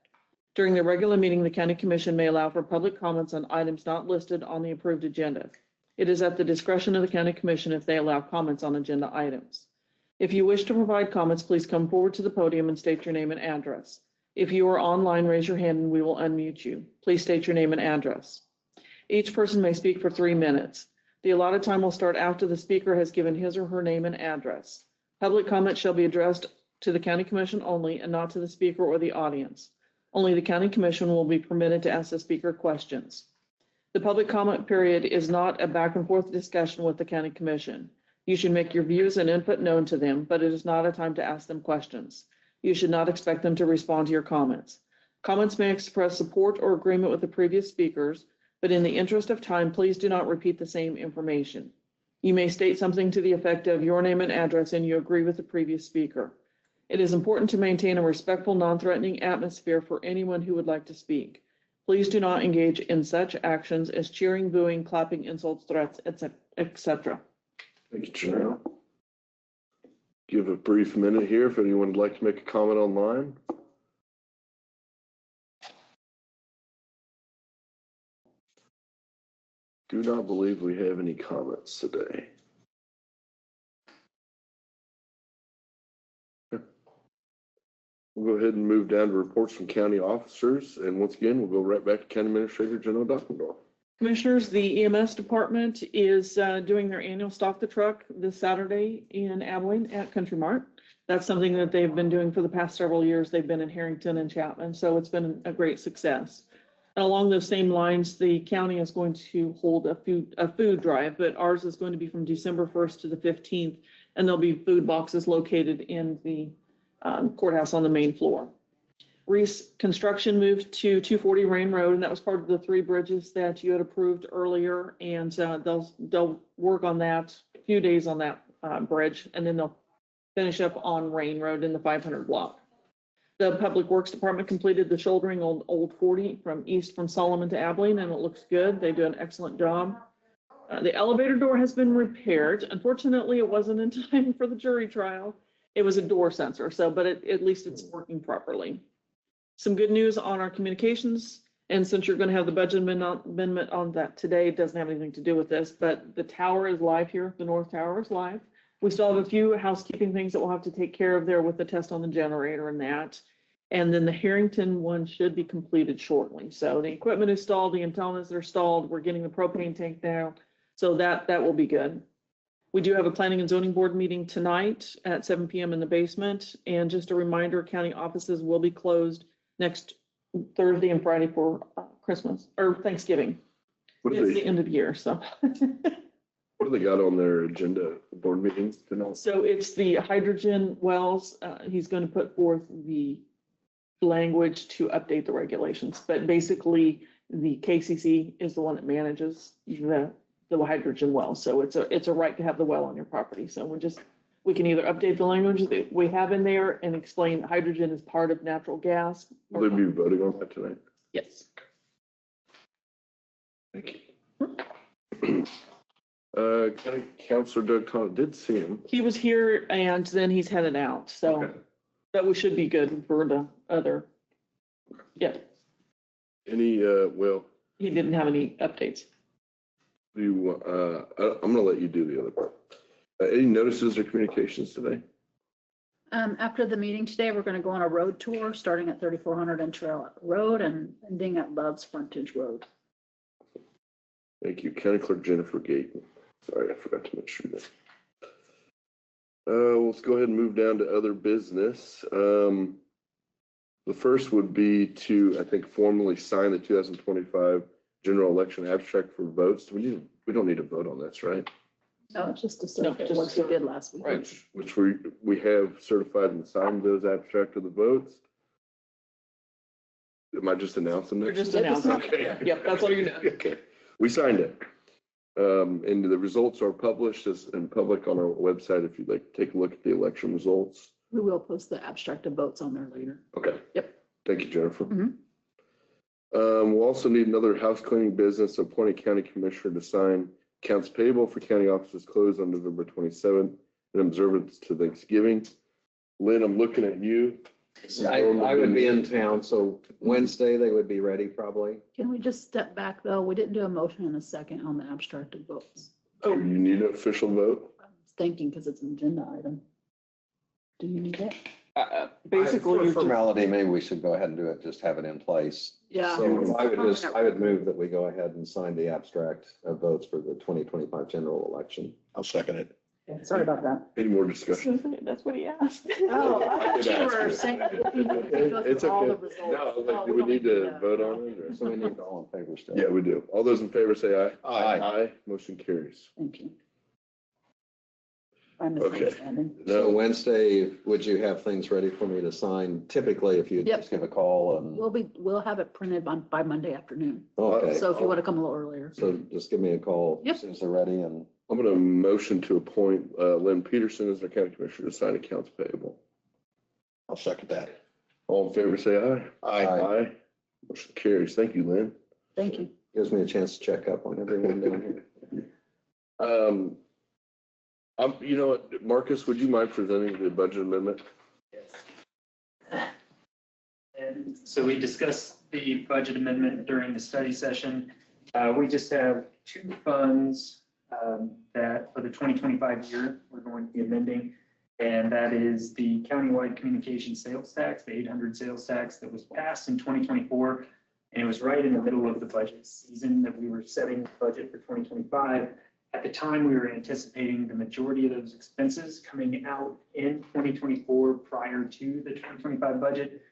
During the regular meeting, the county commission may allow for public comments on items not listed on the approved agenda. It is at the discretion of the county commission if they allow comments on agenda items. If you wish to provide comments, please come forward to the podium and state your name and address. If you are online, raise your hand and we will unmute you. Please state your name and address. Each person may speak for 3 minutes. The allotted time will start after the speaker has given his or her name and address. Public comment shall be addressed to the county commission only and not to the speaker or the audience. Only the county commission will be permitted to ask the speaker questions. The public comment period is not a back and forth discussion with the county commission. You should make your views and input known to them, but it is not a time to ask them questions. You should not expect them to respond to your comments. Comments may express support or agreement with the previous speakers, but in the interest of time, please do not repeat the same information. You may state something to the effect of your name and address and you agree with the previous speaker. It is important to maintain a respectful, non-threatening atmosphere for anyone who would like to speak. Please do not engage in such actions as cheering, booing, clapping, insults, threats, etc. Thank you, Janelle. Give a brief minute here if anyone would like to make a comment online. Do not believe we have any comments today. We'll go ahead and move down to reports from county officers. And once again, we'll go right back to County Administrator Janelle Dockendorf. Commissioners, the EMS department is doing their annual Stock the Truck this Saturday in Abilene at Country Mart. That's something that they've been doing for the past several years. They've been in Harrington and Chapman, so it's been a great success. And along those same lines, the county is going to hold a food drive, but ours is going to be from December 1st to the 15th, and there'll be food boxes located in the courthouse on the main floor. Reese Construction moved to 240 Rain Road, and that was part of the 3 bridges that you had approved earlier. And they'll work on that, a few days on that bridge, and then they'll finish up on Rain Road in the 500 block. The Public Works Department completed the shouldering on Old 40 from Solomon to Abilene, and it looks good. They do an excellent job. The elevator door has been repaired. Unfortunately, it wasn't in time for the jury trial. It was a door sensor, but at least it's working properly. Some good news on our communications, and since you're going to have the budget amendment on that today, it doesn't have anything to do with this, but the tower is live here. The North Tower is live. We still have a few housekeeping things that we'll have to take care of there with the test on the generator and that. And then the Harrington one should be completed shortly. So the equipment is stalled, the antennas are stalled. We're getting the propane tank down. So that will be good. We do have a planning and zoning board meeting tonight at 7 p.m. in the basement. And just a reminder, county offices will be closed next Thursday and Friday for Christmas or Thanksgiving. It's the end of the year, so. What do they got on their agenda for board meetings tonight? So it's the hydrogen wells. He's going to put forth the language to update the regulations, but basically the KCC is the one that manages the hydrogen well. So it's a right to have the well on your property. So we can either update the language that we have in there and explain hydrogen is part of natural gas. Will they be voting on that tonight? Yes. Thank you. County Councilor Doug Connell, did see him. He was here and then he's headed out. So Okay. that we should be good for the other. Yeah, Any, well, he didn't have any updates. I'm gonna let you do the other part. Any notices or communications today? After the meeting today, we're going to go on a road tour, starting at 3400 and Trail Road and ending at Love's Frontage Road. Thank you. County Clerk Jennifer Gayton. Sorry, I forgot to mention that. Let's go ahead and move down to other business. The first would be to, I think, formally sign the 2025 general election abstract for votes. We don't need to vote on this, right? No, it's just a No, certificate, just what we did last week. Right. Which we have certified and signed those abstract of the votes. Am I just announcing You're that? just announcing. Okay. Yep, that's all you're doing. Okay, we signed it. And the results are published as in public on our website if you'd like to take a look at the election results. We will post the abstract of votes on there later. Okay. Yep. Thank you, Jennifer. Mhm. We'll also need another house cleaning business, appoint a county commissioner to sign accounts payable for county offices closed on November 27th in observance to Thanksgiving. Lynn, I'm looking at you. I would be in town, so Wednesday they would be ready probably. Can we just step back though? We didn't do a motion in a second on the abstract of votes. Do you need an official vote? I was thinking because it's an agenda item. Do you need it? Basically, For you're just, formality, maybe we should go ahead and do it, just have it in place. Yeah. So I would move that we go ahead and sign the abstract of votes for the 2025 general election. I'll second it. Sorry about that. Any more discussion? that's what he asked. Oh, I thought you were saying. It's okay. No, like, do we need to vote on it or? So we need all in favor still. Yeah, we do. All those in favor say aye. Aye. Aye. Motion carries. Thank you. I'm Okay. misunderstanding. So No, Wednesday, would you have things ready for me to sign? Typically, if you Yep. just give a call and, We'll have it printed by Monday afternoon. okay. So if you want to come a little earlier. So just give me a call Yep. as soon as they're ready and I'm going to motion to appoint Lynn Peterson as our county commissioner to sign accounts payable. I'll second that. All in favor say aye. Aye. Aye. Motion carries. Thank you, Lynn. Thank you. gives me a chance to check up on everyone down here. You know what, Marcus, would you mind presenting the budget amendment? And so we discussed the budget amendment during the study session. We just have two funds that for the 2025 year, we're going to be amending. And that is the countywide communication sales tax, the 800 sales tax that was passed in 2024. And it was right in the middle of the budget season that we were setting the budget for 2025. At the time, we were anticipating the majority of those expenses coming out in 2024 prior to the 2025 budget.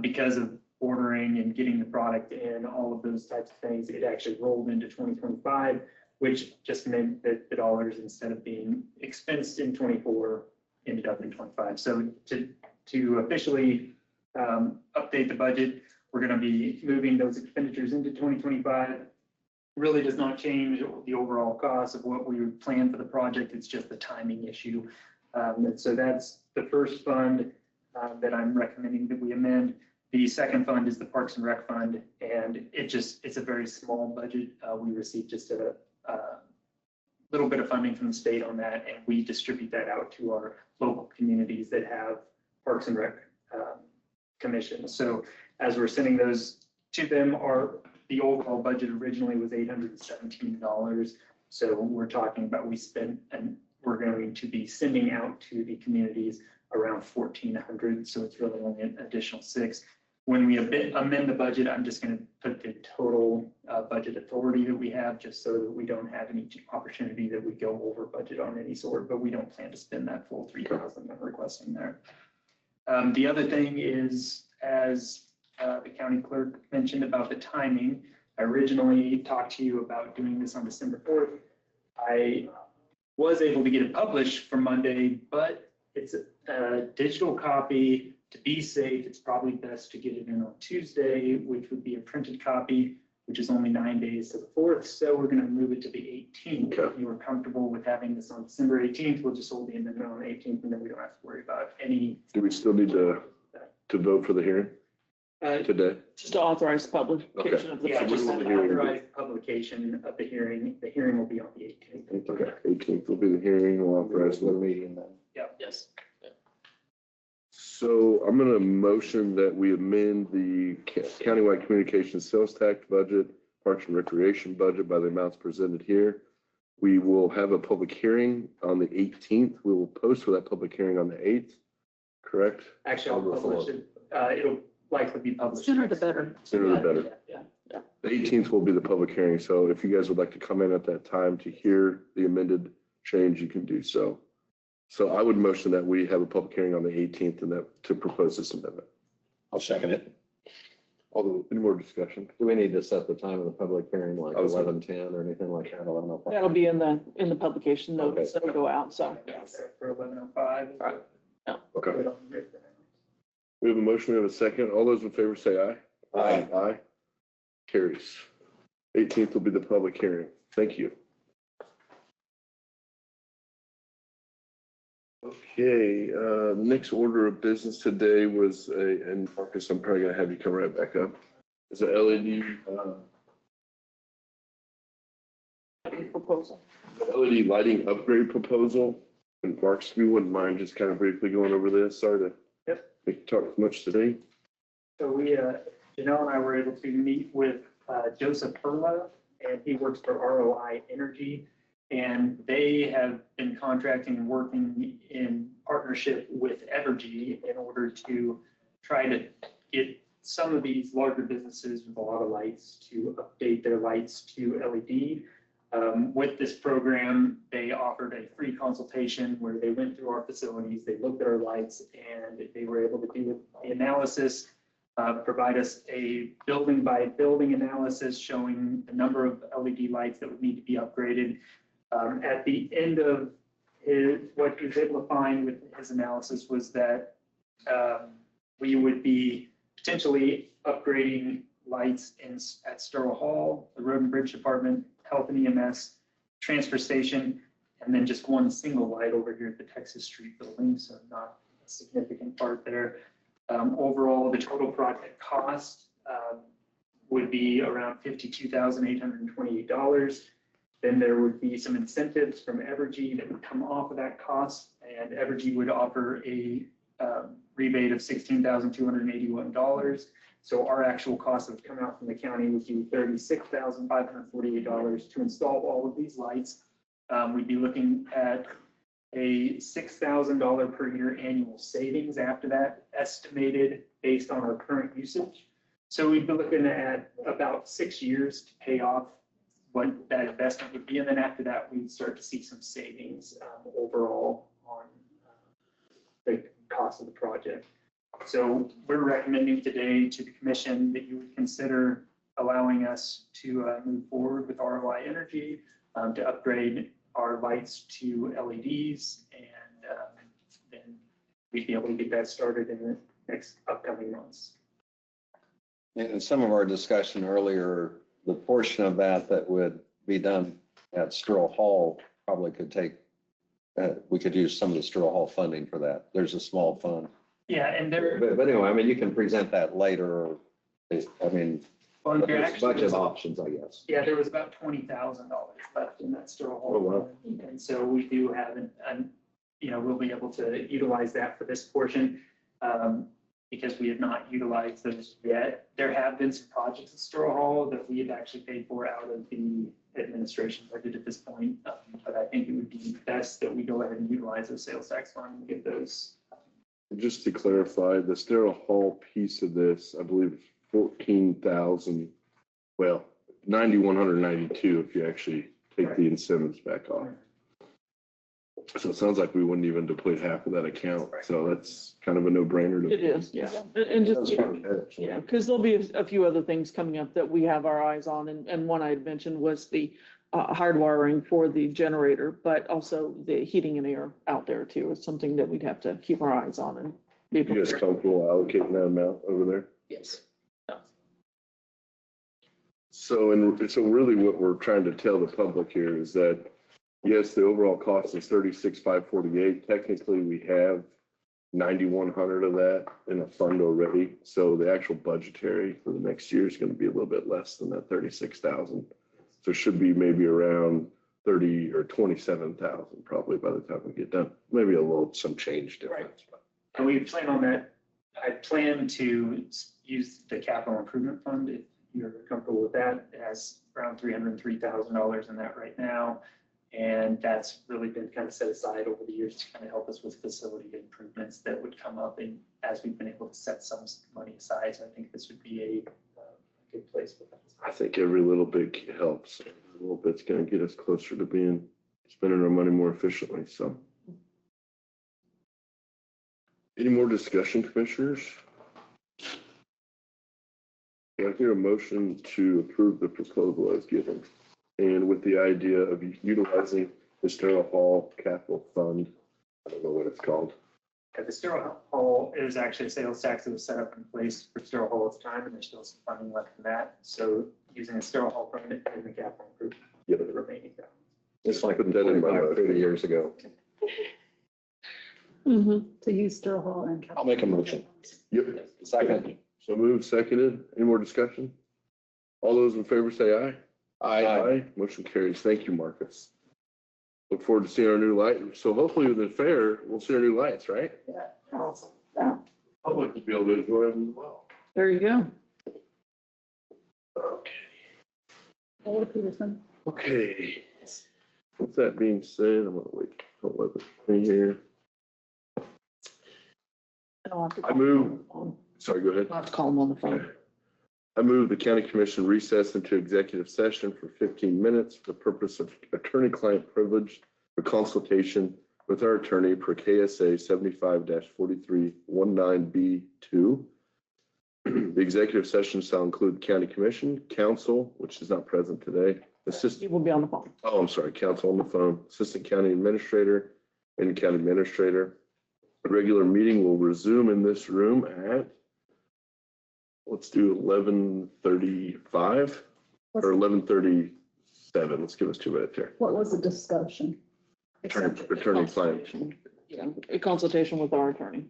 Because of ordering and getting the product in, all of those types of things, it actually rolled into 2025, which just meant that the dollars, instead of being expensed in 24, ended up in 25. So to officially update the budget, we're going to be moving those expenditures into 2025. Really does not change the overall cost of what we would plan for the project. It's just a timing issue. And so that's the first fund that I'm recommending that we amend. The second fund is the Parks and Rec Fund, and it's a very small budget. We received just a little bit of funding from the state on that, and we distribute that out to our local communities that have Parks and Rec commissions. So as we're sending those to them, the overall budget originally was $817. So we're talking about we're going to be sending out to the communities around 1,400. So it's really only an additional $6. When we amend the budget, I'm just going to put the total budget authority that we have, just so that we don't have any opportunity that we go over budget on any sort, but we don't plan to spend that full 3,000 I'm requesting there. The other thing is, as the county clerk mentioned about the timing, I originally talked to you about doing this on December 4th. I was able to get it published for Monday, but it's a digital copy. To be safe, it's probably best to get it in on Tuesday, which would be a printed copy, which is only 9 days to the 4th. So we're going to move it to the 18th. Okay. If you are comfortable with having this on December 18th, we'll just hold the amendment on the 18th, and then we don't have to worry about any. Do we still need to vote for the hearing today? Just to authorize publication of the Yeah, So just when will the hearing be? authorize publication of the hearing. The hearing will be on the 18th. Okay, 18th will be the hearing. We'll authorize Regular the meeting then. Yep. Yes. So I'm going to motion that we amend the countywide communications sales tax budget, Parks and Recreation budget by the amounts presented here. We will have a public hearing on the 18th. We will post for that public hearing on the 8th, correct? Actually, I'll publish it. It'll likely be published. Sooner the better. Sooner the better. Yeah. The 18th will be the public hearing. So if you guys would like to come in at that time to hear the amended change, you can do so. So I would motion that we have a public hearing on the 18th and that to propose this amendment. I'll second it. Any more discussion? Do we need to set the time of the public hearing, like I was gonna- 11:10 or anything like that? 11:05? That'll be in the publication notice that'll go out, so. For 11:05. Okay. We have a motion, we have a second. All those in favor say aye. Aye. Aye. Carries. 18th will be the public hearing. Thank you. Okay, next order of business today was and Marcus, I'm probably gonna have you come right back up. It's a LED, Proposal. LED lighting upgrade proposal. And Marcus, if you wouldn't mind just kind of briefly going over this, sorry to make you talk much today. So we, Janelle and I were able to meet with Joseph Perla, and he works for ROI Energy. And they have been contracting and working in partnership with Evergy in order to try to get some of these larger businesses with a lot of lights to update their lights to LED. With this program, they offered a free consultation where they went through our facilities, they looked at our lights, and they were able to do the analysis, provide us a building by building analysis showing the number of LED lights that would need to be upgraded. At the end of what he was able to find with his analysis was that we would be potentially upgrading lights at Sterling Hall, the Road and Bridge Department, Health and EMS, Transfer Station, and then just one single light over here at the Texas Street building, so not a significant part there. Overall, the total project cost would be around $52,828. Then there would be some incentives from Evergy that would come off of that cost, and Evergy would offer a rebate of $16,281. So our actual cost that would come out from the county would be $36,548 to install all of these lights. We'd be looking at a $6,000 per year annual savings after that, estimated based on our current usage. So we'd be looking at about 6 years to pay off what that investment would be. And then after that, we'd start to see some savings overall on the cost of the project. So we're recommending today to the commission that you would consider allowing us to move forward with ROI Energy to upgrade our lights to LEDs, and then we'd be able to get that started in the next upcoming months. In some of our discussion earlier, the portion of that would be done at Sterling Hall probably could take, we could use some of the Sterling Hall funding for that. There's a small fund. Yeah, and there. But anyway, I mean, you can present that later. I mean, Well, there there's actually budget was- options, I guess. Yeah, there was about $20,000 left in that Sterling Hall. Oh, wow. And so we do have we'll be able to utilize that for this portion, because we have not utilized those yet. There have been some projects at Sterling Hall that we have actually paid for out of the administration budget at this point. But I think it would be best that we go ahead and utilize the sales tax fund and get those. Just to clarify, the Sterile Hall piece of this, I believe, is 14,000, well, 9,192 if you actually take the incentives back off. So it sounds like we wouldn't even deplete half of that account. So that's kind of a no-brainer. It is, yeah. And just, yeah, because there'll be a few other things coming up that we have our eyes on. And one I had mentioned was the hardwiring for the generator, but also the heating and air out there too is something that we'd have to keep our eyes on and be You guys prepared. comfortable allocating that amount over there? Yes. So really what we're trying to tell the public here is that, yes, the overall cost is 36,548. Technically, we have 9,100 of that in a fund already. So the actual budgetary for the next year is going to be a little bit less than that 36,000. So it should be maybe around 30 or 27,000 probably by the time we get done. Maybe some change difference. And we plan on that. I plan to use the capital improvement fund if you're comfortable with that. It has around $303,000 in that right now. And that's really been kind of set aside over the years to kind of help us with facility improvements that would come up, and as we've been able to set some money aside. So I think this would be a good place for that. I think every little bit helps. Every little bit's going to get us closer to spending our money more efficiently. So, any more discussion, commissioners? I hear a motion to approve the proposal as given, and with the idea of utilizing the Sterile Hall Capital Fund. I don't know what it's called. At the Sterling Hall, it was actually a sales tax that was set up in place for Sterling Hall at the time, and there's still some funding left in that. So using a Sterling Hall fund in the capital improvement for the remaining balance. It's like 25, 30 years ago. to use Sterl Hall and. I'll make a motion. Yep. Second. So moved, seconded. Any more discussion? All those in favor say aye. Aye. Motion carries. Thank you, Marcus. Look forward to seeing our new light. So hopefully with the fair, we'll see our new lights, right? Yeah. Public will be able to enjoy them as well. There you go. Okay. Paula Peterson. Okay. With that being said, I'm gonna wait. Don't let me here. I move. Sorry, go ahead. I'll have to call him on the phone. I move the county commission recess into executive session for 15 minutes for the purpose of attorney-client privilege for consultation with our attorney per KSA 75-4319B2. The executive session shall include county commission, council, which is not present today, He assistant, will be on the phone. oh, I'm sorry, council on the phone, assistant county administrator, and county administrator. The regular meeting will resume in this room at, let's do 11:35 or 11:37. Let's give us 2 minutes here. What was the discussion? Attorney-client. Yeah, a consultation with our attorney.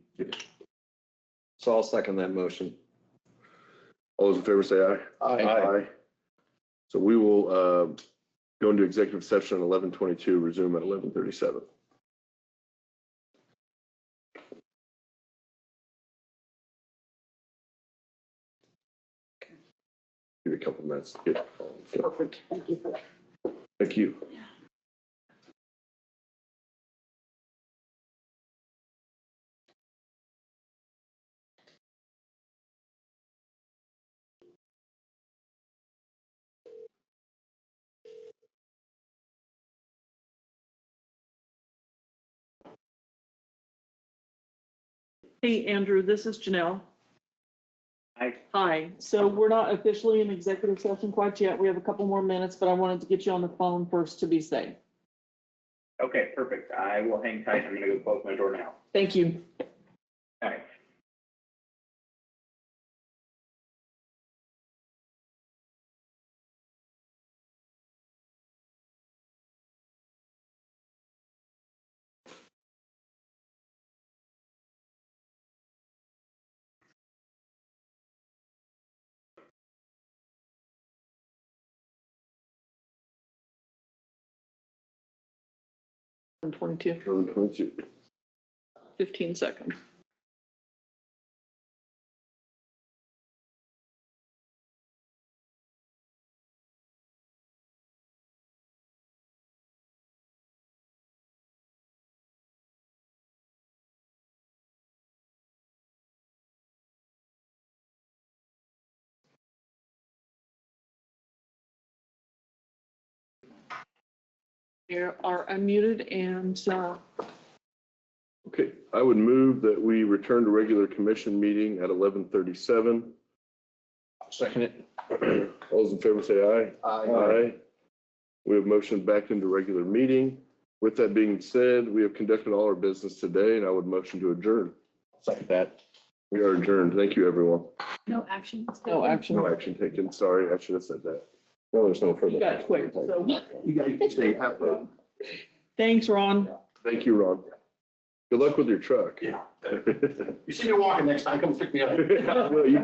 So I'll second that motion. All those in favor say aye. Aye. So we will go into executive session at 11:22, resume at 11:37. Give you a couple minutes to get. Perfect. Thank you for that. Thank you. Hey, Andrew, this is Janelle. Hi. Hi. So we're not officially in executive session quite yet. We have a couple more minutes, but I wanted to get you on the phone first to be safe. Okay, perfect. I will hang tight. I'm gonna go close my door now. Thank you. All right. And 22, 11:22. 15 seconds. You are unmuted and, Okay, I would move that we return to regular commission meeting at 11:37. Second it. All those in favor say aye. Aye. We have motioned back into regular meeting. With that being said, we have conducted all our business today, and I would motion to adjourn. Second that. We are adjourned. Thank you, everyone. No action. no action. No action taken. Sorry, I should have said that. No, there's no further. You got it quick, so. You guys stay happy. Thanks, Ron. Thank you, Ron. Good luck with your truck. Yeah. You see me walking next time, come pick me up. Well, you